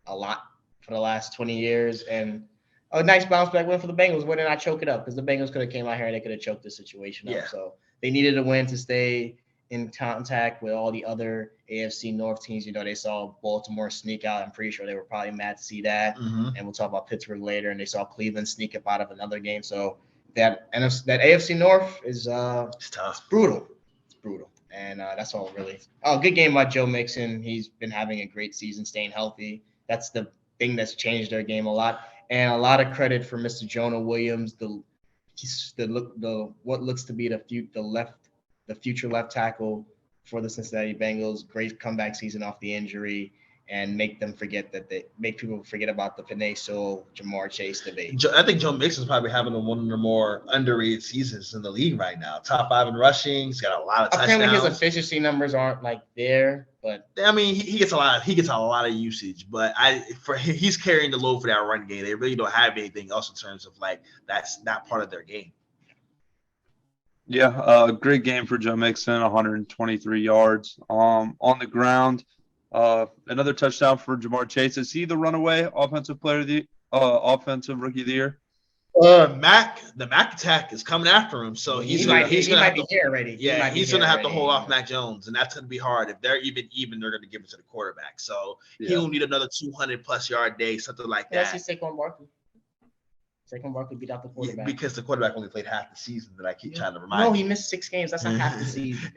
a lot for the last 20 years. And a nice bounce back win for the Bengals where they not choke it up, because the Bengals could have came out here and they could have choked the situation up. So they needed a win to stay in contact with all the other AFC North teams. They saw Baltimore sneak out. I'm pretty sure they were probably mad to see that. Mm-hmm. And we'll talk about Pittsburgh later. And they saw Cleveland sneak up out of another game. So that AFC North is it's tough. It's brutal. And that's all really. Oh, good game by Joe Mixon. He's been having a great season, staying healthy. That's the thing that's changed their game a lot. And a lot of credit for Mr. Jonah Williams, what looks to be the future left tackle for the Cincinnati Bengals. Great comeback season off the injury. and make people forget about the Panay Sewell, Jamar Chase debate. I think Joe Mixon's probably having one of the more underrated seasons in the league right now. Top 5 in rushing. He's got a lot of touchdowns. Apparently his efficiency numbers aren't like there, but I mean, he gets a lot of usage, but he's carrying the load for that run game. They really don't have anything else in terms of like that's not part of their game. Yeah, great game for Joe Mixon, 123 yards. On the ground, another touchdown for Jamar Chase. Is he the runaway offensive rookie of the year? The Mac attack is coming after him, so he might be here already. Yeah, he's gonna have to hold off Mac Jones, and that's gonna be hard. If they're even, they're gonna give it to the quarterback. So he'll need another 200+ yard day, something like that. That's Saquon Barkley. Saquon Barkley beat out the quarterback. Because the quarterback only played half the season that I keep trying to remind you. No, he missed 6 games. That's not half the season.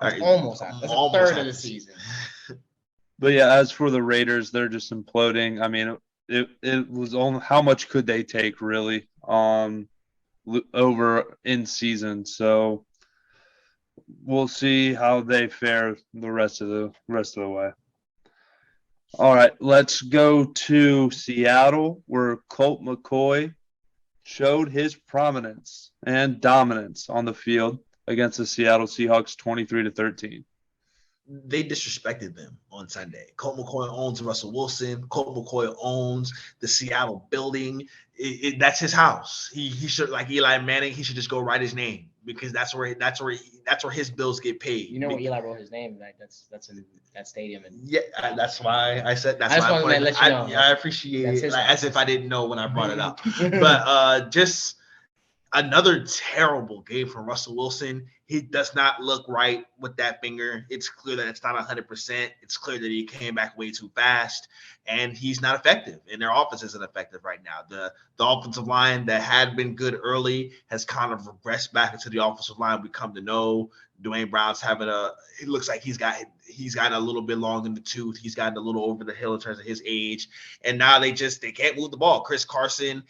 Right. Almost half. That's a third of the season. But yeah, as for the Raiders, they're just imploding. I mean, it was only how much could they take really over in season. So we'll see how they fare the rest of the way. All right, let's go to Seattle, where Colt McCoy showed his prominence and dominance on the field against the Seattle Seahawks 23-13. They disrespected them on Sunday. Colt McCoy owns Russell Wilson. Colt McCoy owns the Seattle building. That's his house. He should, like Eli Manning, he should just go write his name because that's where his bills get paid. You know what Eli wrote his name? That's in that stadium. And yeah, that's why I said that's. I just wanted to let you know. I appreciate it, as if I didn't know when I brought it up. But just another terrible game from Russell Wilson. He does not look right with that finger. It's clear that it's not 100%. It's clear that he came back way too fast, and he's not effective. And their offense isn't effective right now. The offensive line that had been good early has kind of regressed back into the offensive line we come to know. Dwayne Brown's it looks like he's gotten a little bit long in the tooth. He's gotten a little over the hill in terms of his age. And now they can't move the ball. Chris Carson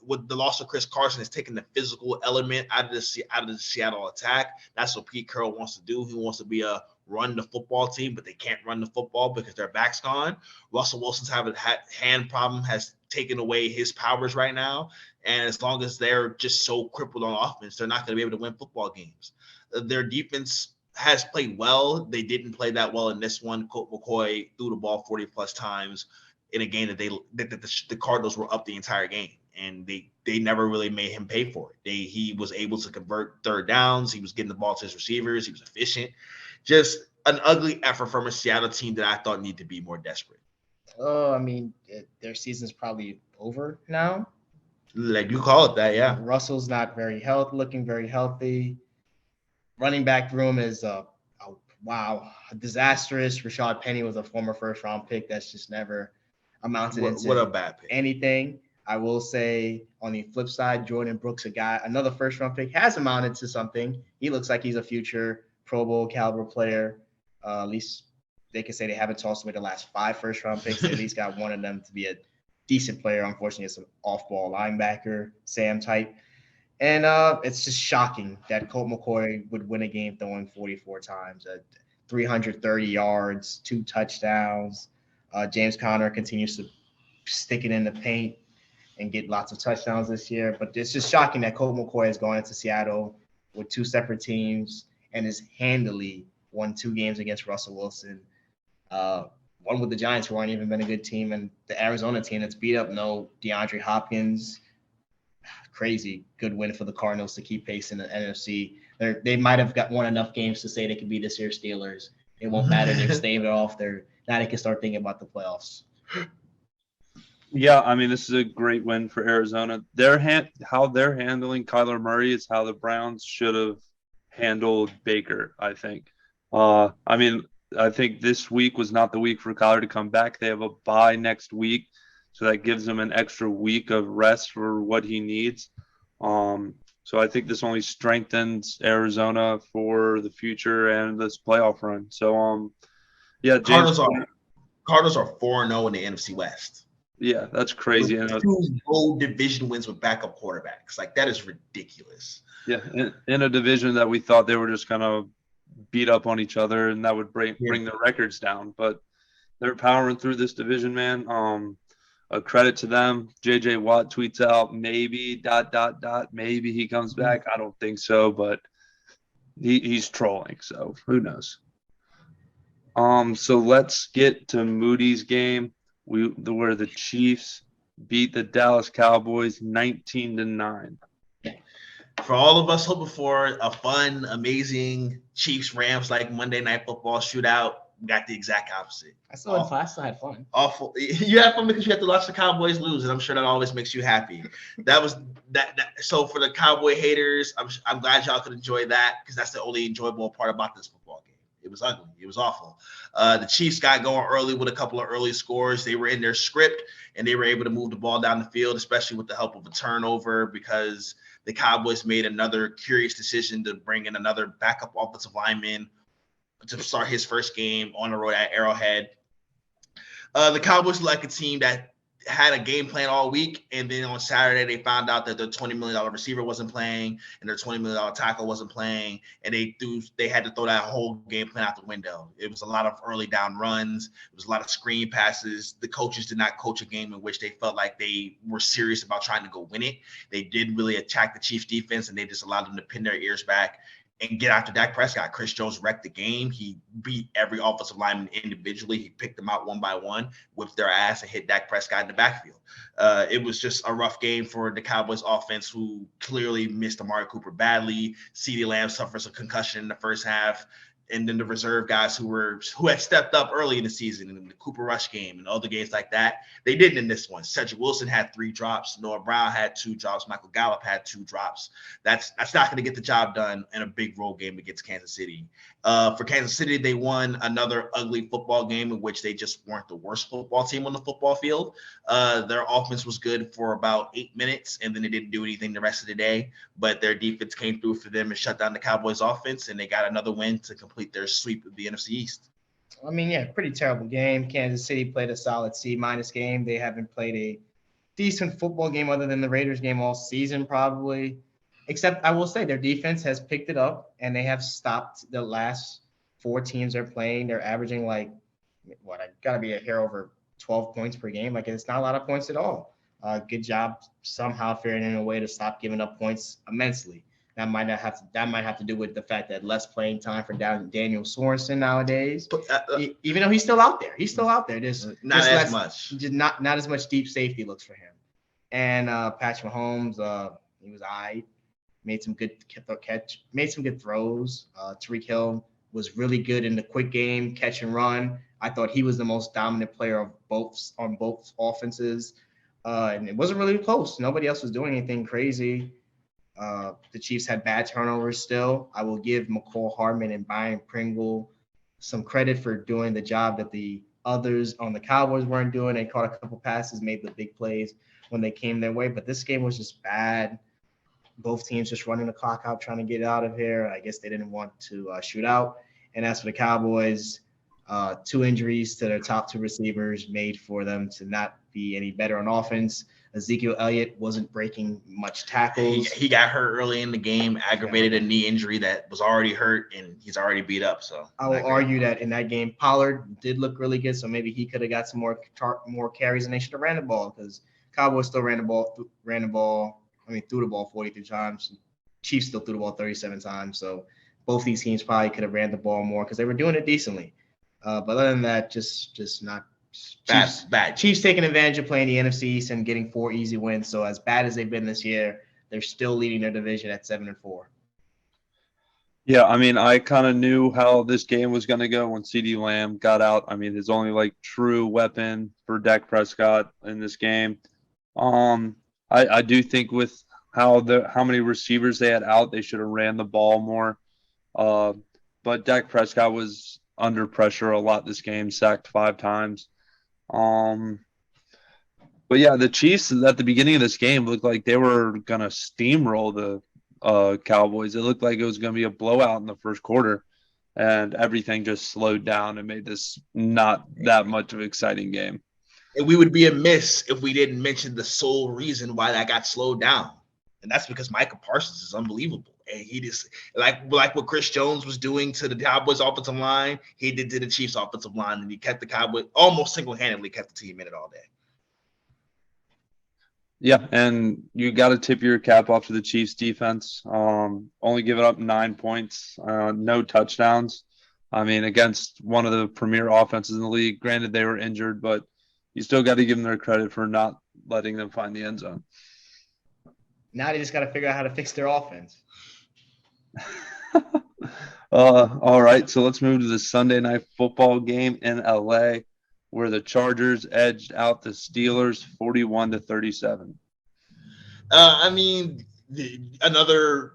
with the loss of Chris Carson, has taken the physical element out of the Seattle attack. That's what Pete Carroll wants to do. He wants to be a run the football team, but they can't run the football because their back's gone. Russell Wilson's hand problem has taken away his powers right now. And as long as they're just so crippled on offense, they're not going to be able to win football games. Their defense has played well. They didn't play that well in this one. Colt McCoy threw the ball 40+ times in a game that the Cardinals were up the entire game, and they never really made him pay for it. He was able to convert third downs. He was getting the ball to his receivers. He was efficient. Just an ugly effort from a Seattle team that I thought needed to be more desperate. I mean, their season's probably over now. Like you call it that, yeah. Russell's not looking very healthy. Running back room is disastrous. Rashad Penny was a former first-round pick that's just never amounted into what a bad pick. Anything. I will say on the flip side, Jordan Brooks, another first-round pick, has amounted to something. He looks like he's a future Pro Bowl caliber player. At least they can say they haven't tossed away the last 5 first-round picks. They at least got one of them to be a decent player. Unfortunately, it's an off-ball linebacker, Sam type. And it's just shocking that Colt McCoy would win a game throwing 44 times, 330 yards, 2 touchdowns. James Conner continues to stick it in the paint and get lots of touchdowns this year. But it's just shocking that Colt McCoy has gone into Seattle with 2 separate teams and has handily won 2 games against Russell Wilson. One with the Giants, who aren't even been a good team, and the Arizona team that's beat up no DeAndre Hopkins. Crazy good win for the Cardinals to keep pace in the NFC. They might have won enough games to say they could be this year's Steelers. It won't matter. They've staved it off. Now they can start thinking about the playoffs. Yeah, I mean, this is a great win for Arizona. How they're handling Kyler Murray is how the Browns should have handled Baker, I think. I think this week was not the week for Kyler to come back. They have a bye next week, so that gives him an extra week of rest for what he needs. So I think this only strengthens Arizona for the future and this playoff run. So, yeah, Cardinals are 4-0 in the NFC West. Yeah, that's crazy. 2 bold division wins with backup quarterbacks. Like, that is ridiculous. Yeah, in a division that we thought they were just going to beat up on each other and that would bring the records down. But They're powering through this division, man. A credit to them. JJ Watt tweets out maybe ... maybe he comes back. I don't think so, but he's trolling, so who knows. So let's get to Moody's game. Where the Chiefs beat the Dallas Cowboys 19-9. For all of us hoping for a fun, amazing Chiefs-Rams like Monday Night Football shootout, we got the exact opposite. I still had fun. Awful. You had fun because you had to watch the Cowboys lose, and I'm sure that always makes you happy. That was that. So for the Cowboy haters, I'm glad y'all could enjoy that because that's the only enjoyable part about this football game. It was ugly. It was awful. The Chiefs got going early with a couple of early scores. They were in their script, and they were able to move the ball down the field, especially with the help of a turnover because the Cowboys made another curious decision to bring in another backup offensive lineman to start his first game on the road at Arrowhead. The Cowboys were like a team that had a game plan all week, and then on Saturday they found out that their $20 million receiver wasn't playing and their $20 million tackle wasn't playing, and they had to throw that whole game plan out the window. It was a lot of early down runs. It was a lot of screen passes. The coaches did not coach a game in which they felt like they were serious about trying to go win it. They did really attack the Chiefs defense, and they just allowed them to pin their ears back and get after Dak Prescott. Chris Jones wrecked the game. He beat every offensive lineman individually. He picked them out one by one, whipped their ass, and hit Dak Prescott in the backfield. It was just a rough game for the Cowboys offense, who clearly missed Amari Cooper badly. CeeDee Lamb suffers a concussion in the first half. And then the reserve guys who had stepped up early in the season in the Cooper Rush game and other games like that, they didn't in this one. Cedric Wilson had 3 drops. Noah Brown had 2 drops. Michael Gallup had 2 drops. That's not going to get the job done in a big road game against Kansas City. For Kansas City, they won another ugly football game in which they just weren't the worst football team on the football field. Their offense was good for about 8 minutes, and then they didn't do anything the rest of the day. But their defense came through for them and shut down the Cowboys' offense, and they got another win to complete their sweep of the NFC East. I mean, yeah, pretty terrible game. Kansas City played a solid C- game. They haven't played a decent football game other than the Raiders game all season, probably. Except I will say their defense has picked it up, and they have stopped the last 4 teams they're playing. They're averaging I got to be a hair over 12 points per game. It's not a lot of points at all. Good job somehow figuring in a way to stop giving up points immensely. That might have to do with the fact that less playing time for Daniel Sorensen nowadays. Even though he's still out there. Just not as much deep safety looks for him. And Patrick Mahomes, he was aight. Made some good throws. Tyreek Hill was really good in the quick game, catch and run. I thought he was the most dominant player on both offenses. And it wasn't really close. Nobody else was doing anything crazy. The Chiefs had bad turnovers still. I will give McCall Hardman and Byron Pringle some credit for doing the job that the others on the Cowboys weren't doing. They caught a couple passes, made the big plays when they came their way. But this game was just bad. Both teams just running the clock out, trying to get out of here. I guess they didn't want to shoot out. And as for the Cowboys, 2 injuries to their top 2 receivers made for them to not be any better on offense. Ezekiel Elliott wasn't breaking much tackles. He got hurt early in the game, aggravated a knee injury that was already hurt, and he's already beat up. So I will argue that in that game, Pollard did look really good, so maybe he could have got some more carries, and they should have ran the ball because Cowboys still threw the ball 43 times. Chiefs still threw the ball 37 times. So both these teams probably could have ran the ball more because they were doing it decently. But other than that, just not bad. Chiefs taking advantage of playing the NFC East and getting 4 easy wins. So as bad as they've been this year, they're still leading their division at 7-4. Yeah, I mean, I kind of knew how this game was going to go when CeeDee Lamb got out. I mean, his only true weapon for Dak Prescott in this game. I do think with how many receivers they had out, they should have ran the ball more. But Dak Prescott was under pressure a lot this game, sacked 5 times. But yeah, the Chiefs at the beginning of this game looked like they were gonna steamroll the Cowboys. It looked like it was gonna be a blowout in the first quarter, and everything just slowed down and made this not that much of an exciting game. And we would be amiss if we didn't mention the sole reason why that got slowed down. And that's because Micah Parsons is unbelievable. And he just like what Chris Jones was doing to the Cowboys offensive line, he did to the Chiefs offensive line, and he kept the Cowboys almost single-handedly kept the team in it all day. Yeah, and you got to tip your cap off to the Chiefs defense. Only giving up 9 points, no touchdowns. I mean, against one of the premier offenses in the league. Granted, they were injured, but you still got to give them their credit for not letting them find the end zone. Now they just got to figure out how to fix their offense. All right, so let's move to the Sunday night football game in LA, where the Chargers edged out the Steelers 41-37. I mean, another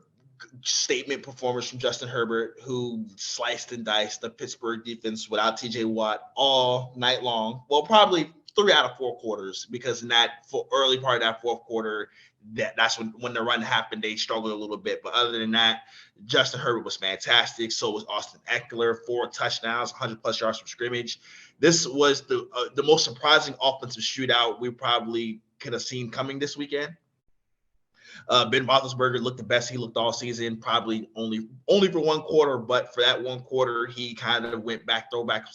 statement performance from Justin Herbert, who sliced and diced the Pittsburgh defense without TJ Watt all night long. Well, probably 3 out of 4 quarters, because in that early part of that fourth quarter, that's when the run happened, they struggled a little bit. But other than that, Justin Herbert was fantastic. So was Austin Eckler, 4 touchdowns, 100+ yards from scrimmage. This was the most surprising offensive shootout we probably could have seen coming this weekend. Ben Roethlisberger looked the best he looked all season, probably only for 1 quarter, but for that 1 quarter, he kind of went back, throwback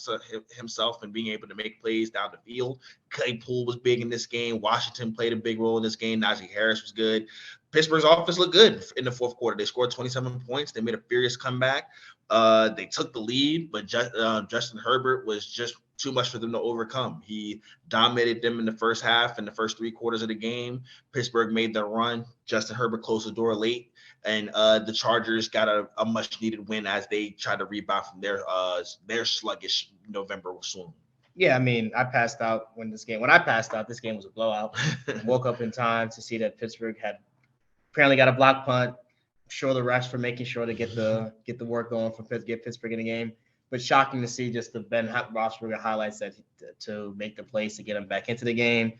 himself and being able to make plays down the field. Claypool was big in this game. Washington played a big role in this game. Najee Harris was good. Pittsburgh's offense looked good in the fourth quarter. They scored 27 points. They made a furious comeback. They took the lead, but Justin Herbert was just too much for them to overcome. He dominated them in the first half and the first 3 quarters of the game. Pittsburgh made their run. Justin Herbert closed the door late, and the Chargers got a much-needed win as they tried to rebound from their sluggish November swoon. Yeah, I mean, I passed out when I passed out, this game was a blowout. Woke up in time to see that Pittsburgh had apparently got a block punt. I'm sure the refs for making sure to get the work going for get Pittsburgh in the game. But shocking to see just the Ben Roethlisberger highlights that to make the plays to get them back into the game.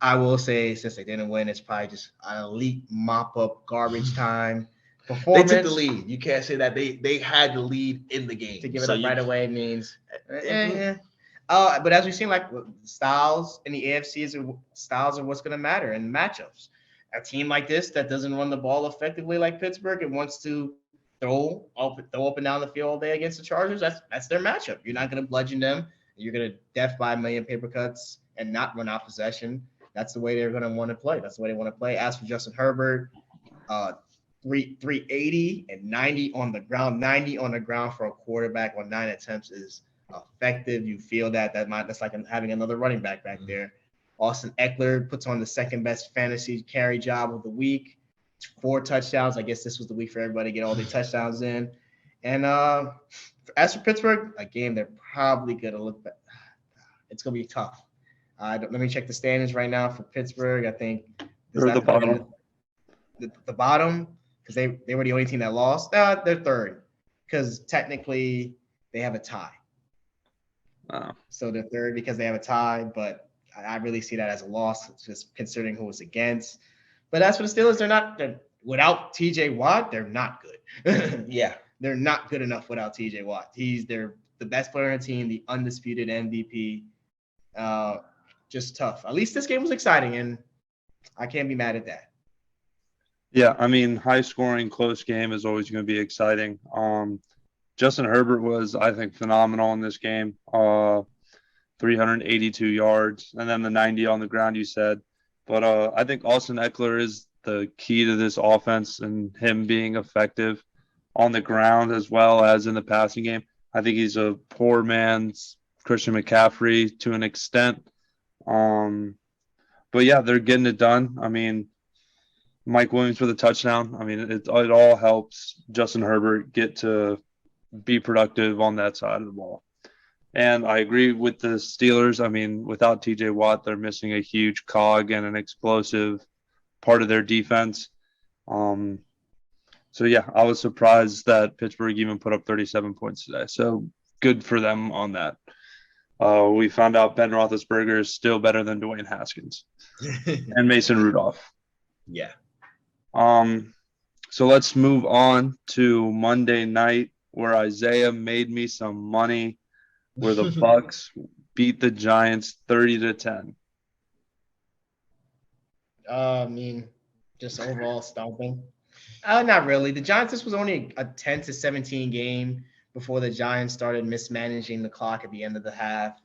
I will say, since they didn't win, it's probably just an elite mop-up garbage time performance. They took the lead. You can't say that. They had the lead in the game. To give it up right away means but as we've seen, like styles in the AFC styles are what's going to matter in matchups. A team like this that doesn't run the ball effectively like Pittsburgh and wants to throw up and down the field all day against the Chargers, that's their matchup. You're not going to bludgeon them. You're going to death by a million paper cuts and not run out possession. That's the way they're going to want to play. That's the way they want to play. As for Justin Herbert, 380 and 90 on the ground for a quarterback on 9 attempts is effective. You feel that's like having another running back there. Austin Eckler puts on the second best fantasy carry job of the week. 4 touchdowns. I guess this was the week for everybody to get all their touchdowns in. And as for Pittsburgh, a game they're probably going to look back. It's going to be tough. Let me check the standings right now for Pittsburgh. I think they're the bottom. The bottom, because they were the only team that lost. They're third, because technically they have a tie. So they're third because they have a tie, but I really see that as a loss, just considering who it's against. But as for the Steelers, they're without TJ Watt, they're not good. Yeah. They're not good enough without TJ Watt. They're the best player on the team, the undisputed MVP. Just tough. At least this game was exciting, and I can't be mad at that. Yeah, I mean, high-scoring, close game is always going to be exciting. Justin Herbert was, I think, phenomenal in this game. 382 yards, and then the 90 on the ground, you said. But I think Austin Eckler is the key to this offense and him being effective on the ground as well as in the passing game. I think he's a poor man's Christian McCaffrey to an extent. But, yeah, they're getting it done. I mean, Mike Williams for the touchdown. I mean, it all helps Justin Herbert get to be productive on that side of the ball. And I agree with the Steelers. I mean, without TJ Watt, they're missing a huge cog and an explosive part of their defense. So, yeah, I was surprised that Pittsburgh even put up 37 points today. So, good for them on that. We found out Ben Roethlisberger is still better than Dwayne Haskins and Mason Rudolph. Yeah. So let's move on to Monday night, where Isaiah made me some money, where the Bucks beat the Giants 30-10. I mean, just overall stomping. Not really. The Giants, this was only a 10 to 17 game before the Giants started mismanaging the clock at the end of the half.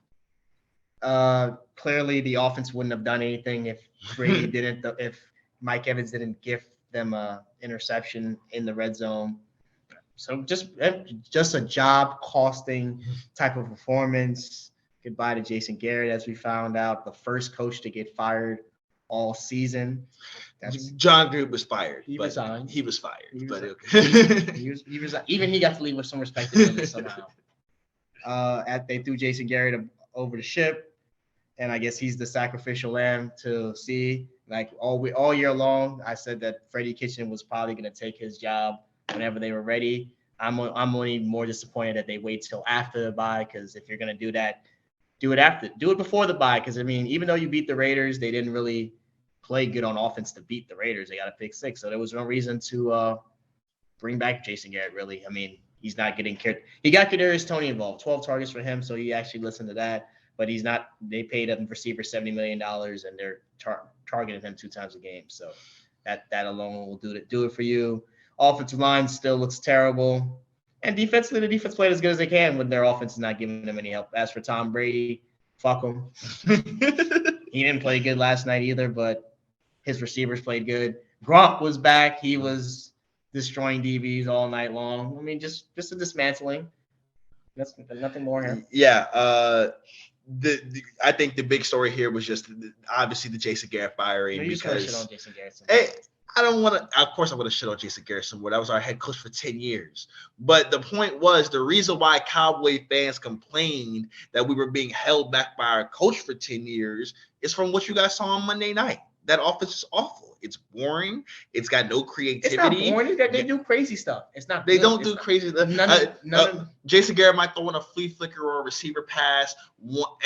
Clearly, the offense wouldn't have done anything if Brady didn't, if Mike Evans didn't give them a interception in the red zone. So just a job costing type of performance. Goodbye to Jason Garrett, as we found out, the first coach to get fired all season. John Gruden was fired. He resigned. He was fired. He but resigned. okay. he was even he got to leave with some respectability somehow. They threw Jason Garrett over the ship, and I guess he's the sacrificial lamb to see. Like all year long, I said that Freddie Kitchen was probably going to take his job whenever they were ready. I'm only more disappointed that they wait till after the bye, because if you're going to do that, do it before the bye. Because I mean, even though you beat the Raiders, they didn't really play good on offense to beat the Raiders. They got a pick six, so there was no reason to bring back Jason Garrett. Really, I mean, he's not getting cared. He got Kadarius Toney involved, 12 targets for him, so he actually listened to that. But he's not. They paid him receiver $70 million, and they're targeting him 2 times a game. So that alone will do it for you. Offensive line still looks terrible. And defensively, the defense played as good as they can when their offense is not giving them any help. As for Tom Brady, fuck him. He didn't play good last night either, but his receivers played good. Gronk was back. He was destroying DBs all night long. I mean, just a dismantling. That's nothing more here. Yeah. I think the big story here was just obviously the Jason Garrett firing. You just because shit on Jason Garrett. I don't want to. Of course, I want to shit on Jason Garrett somewhere. That was our head coach for 10 years. But the point was, the reason why Cowboy fans complained that we were being held back by our coach for 10 years is from what you guys saw on Monday night. That offense is awful. It's boring. It's got no creativity. It's not boring. They do crazy stuff. It's not. They don't do crazy stuff. Jason Garrett might throw in a flea flicker or a receiver pass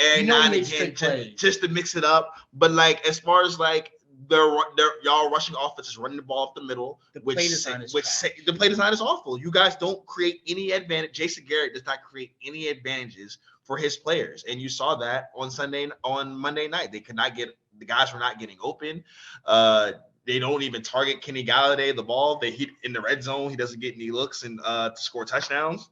every now and again just to mix it up. But like, as far as like, y'all rushing offenses, running the ball up the middle. The play design is awful. You guys don't create any advantage. Jason Garrett does not create any advantages for his players, and you saw that on Monday night. The guys were not getting open. They don't even target Kenny Galladay the ball. He in the red zone. He doesn't get any looks and to score touchdowns.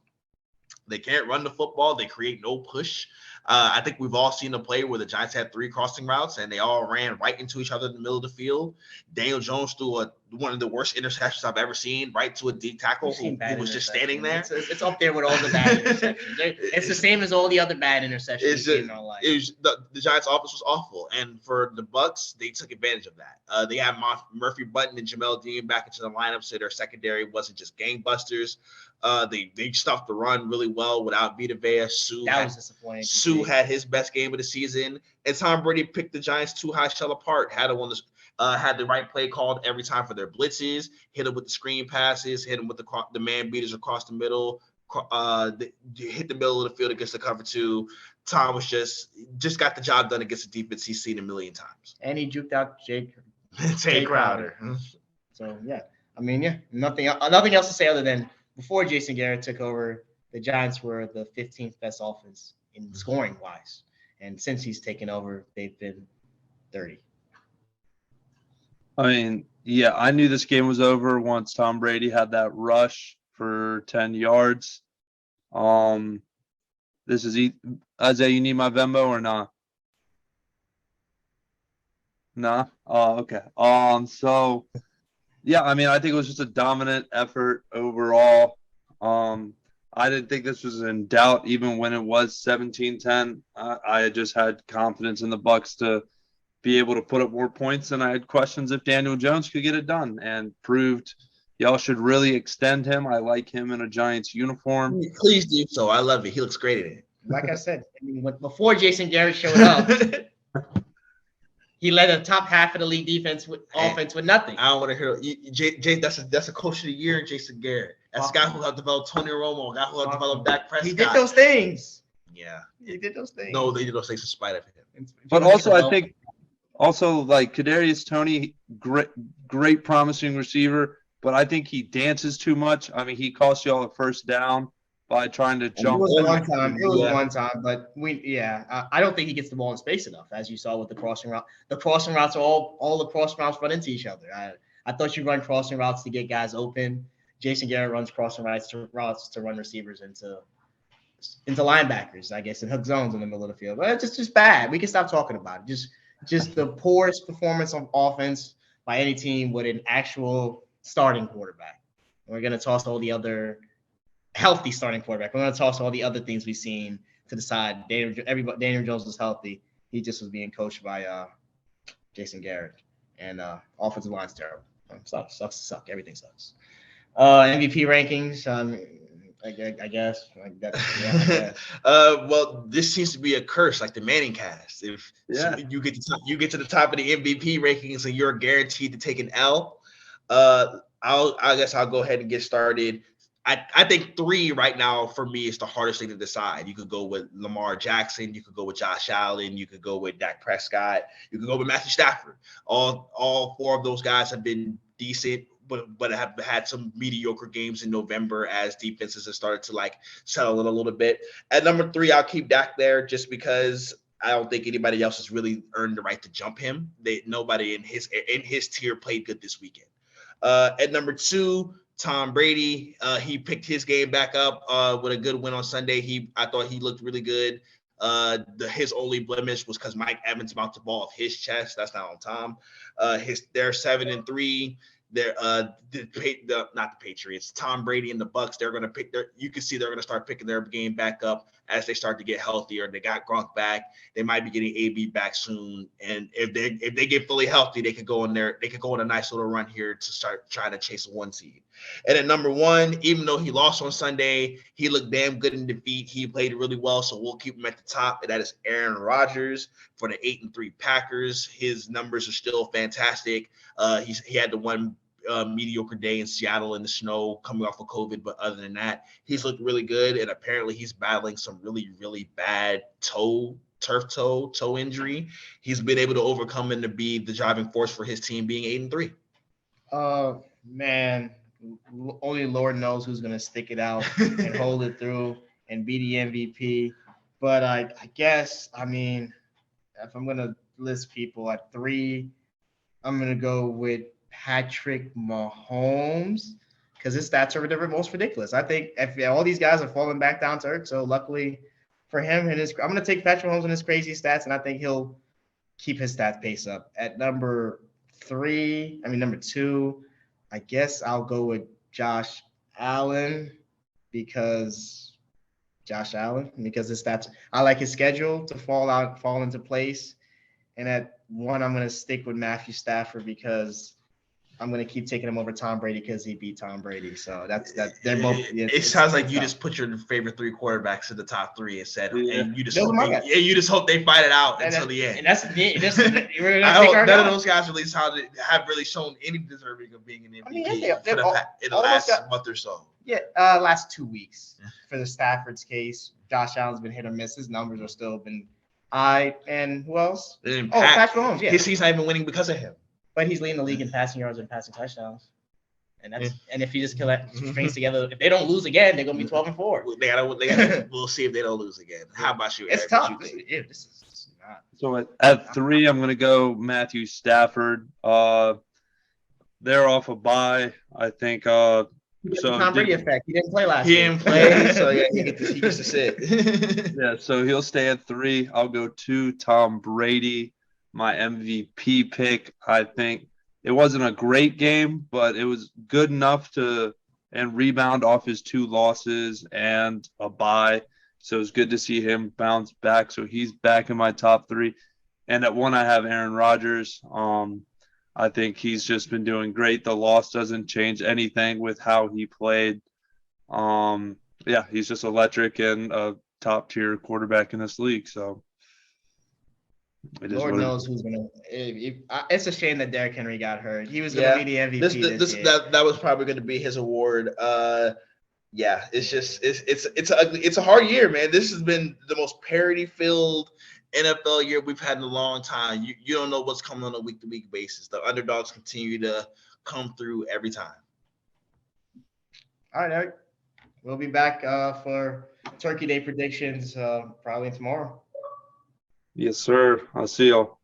They can't run the football. They create no push. I think we've all seen a play where the Giants had 3 crossing routes and they all ran right into each other in the middle of the field. Daniel Jones threw one of the worst interceptions I've ever seen, right to a deep tackle who was just standing there. It's up there with all the bad interceptions. It's the same as all the other bad interceptions we've seen in our life. The Giants' offense was awful, and for the Bucks, they took advantage of that. They had Murphy Button and Jamel Dean back into the lineup, so their secondary wasn't just gangbusters. They stuffed the run really well without Vita Vea. That was disappointing. Sue had his best game of the season, and Tom Brady picked the Giants too high shell apart. Had the right play called every time for their blitzes. Hit them with the screen passes. Hit them with the man beaters across the middle. Hit the middle of the field against the cover 2. Tom was just got the job done against the defense he's seen a million times. And he juked out Jay Crowder. So yeah, I mean, yeah, nothing else to say other than before Jason Garrett took over, the Giants were the 15th best offense in scoring wise, and since he's taken over, they've been 30. I mean, yeah, I knew this game was over once Tom Brady had that rush for 10 yards. This is Isaiah, you need my Venmo or not? Nah? Oh, okay. So yeah, I mean, I think it was just a dominant effort overall. I didn't think this was in doubt even when it was 17-10. I just had confidence in the Bucks to be able to put up more points, and I had questions if Daniel Jones could get it done, and proved y'all should really extend him. I like him in a Giants uniform. Please do so. I love it. He looks great in it. Like I said, I mean, before Jason Garrett showed up, he led the top half of the league offense with nothing. I don't want to hear that's a coach of the year in Jason Garrett. That's a guy who helped develop Tony Romo, a guy who helped develop Dak Prescott. He did those things. Yeah. He did those things. No, they did those things in spite of him. But also, I think like Kadarius Toney, great promising receiver, but I think he dances too much. I mean, he cost y'all a first down by trying to jump. It was one time, but I don't think he gets the ball in space enough, as you saw with the crossing route. The crossing routes are all the crossing routes run into each other. I thought you run crossing routes to get guys open. Jason Garrett runs crossing routes to run receivers into linebackers, I guess, and hook zones in the middle of the field. But it's just bad. We can stop talking about it. Just the poorest performance on offense by any team with an actual starting quarterback. We're going to toss all the other healthy starting quarterback. We're going to toss all the other things we've seen to the side. Daniel Jones was healthy. He just was being coached by Jason Garrett. And offensive line's terrible. Sucks. Everything sucks. MVP rankings, I guess. Like that, yeah, I guess. Well, this seems to be a curse, like the Manning cast. If you get to the top of the MVP rankings and you're guaranteed to take an L, I guess I'll go ahead and get started. I think 3 right now for me is the hardest thing to decide. You could go with Lamar Jackson, you could go with Josh Allen, you could go with Dak Prescott, you could go with Matthew Stafford. All 4 of those guys have been decent, but have had some mediocre games in November as defenses have started to like settle in a little bit. At number 3, I'll keep Dak there just because I don't think anybody else has really earned the right to jump him. Nobody in his tier played good this weekend. At number 2, Tom Brady, he picked his game back up with a good win on Sunday. I thought he looked really good. His only blemish was because Mike Evans bounced the ball off his chest. That's not on Tom. They're 7-3. They're not the Patriots. Tom Brady and the Bucks. They're going to pick their. You can see they're going to start picking their game back up as they start to get healthier. They got Gronk back. They might be getting AB back soon. And if they get fully healthy, they could go in there. They could go on a nice little run here to start trying to chase a 1 seed. And at number 1, even though he lost on Sunday, he looked damn good in defeat. He played really well, so we'll keep him at the top. And that is Aaron Rodgers for the 8-3 Packers. His numbers are still fantastic. He had the one mediocre day in Seattle in the snow coming off of COVID, but other than that, he's looked really good. And apparently, he's battling some really, really bad toe injury. He's been able to overcome and to be the driving force for his team being 8-3. Man, only Lord knows who's going to stick it out and hold it through and be the MVP. But I guess, I mean, if I'm going to list people at 3, I'm going to go with Patrick Mahomes because his stats are the most ridiculous. I think if all these guys are falling back down to earth, so luckily for him, I'm going to take Patrick Mahomes and his crazy stats, and I think he'll keep his stat pace up. At number 2, I guess I'll go with Josh Allen because his stats. I like his schedule to fall into place. And at 1, I'm going to stick with Matthew Stafford because I'm going to keep taking him over Tom Brady because he beat Tom Brady. So that's they're both. It sounds like you just put your favorite 3 quarterbacks in the top 3 and said, and you just hope they fight it out until the end. And that's none of those guys have really shown any deserving of being an MVP in the last month or so. Yeah, last 2 weeks for the Stafford's case. Josh Allen's been hit or miss. His numbers are still been. And who else? Patrick Mahomes. Yeah, he's not even winning because of him. But he's leading the league in passing yards and passing touchdowns. And if he just strings together, if they don't lose again, they're gonna be 12-4. We'll see if they don't lose again. How about you? It's tough. This is not. So at 3, I'm gonna go Matthew Stafford. They're off a bye. I think. So Tom Brady effect. He didn't play last year. He didn't play, so yeah, he gets to sit. Yeah, so he'll stay at 3. I'll go 2, Tom Brady. My MVP pick, I think it wasn't a great game, but it was good enough to rebound off his 2 losses and a bye. So it's good to see him bounce back. So he's back in my top 3. And at 1, I have Aaron Rodgers. I think he's just been doing great. The loss doesn't change anything with how he played. He's just electric and a top tier quarterback in this league. So. Lord knows who's gonna. It's a shame that Derrick Henry got hurt. He was gonna be the MVP. That was probably going to be his award. It's just it's a hard year, man. This has been the most parity-filled NFL year we've had in a long time. You don't know what's coming on a week-to-week basis. The underdogs continue to come through every time. All right, Eric. We'll be back for Turkey Day predictions probably tomorrow. Yes, sir. I'll see y'all.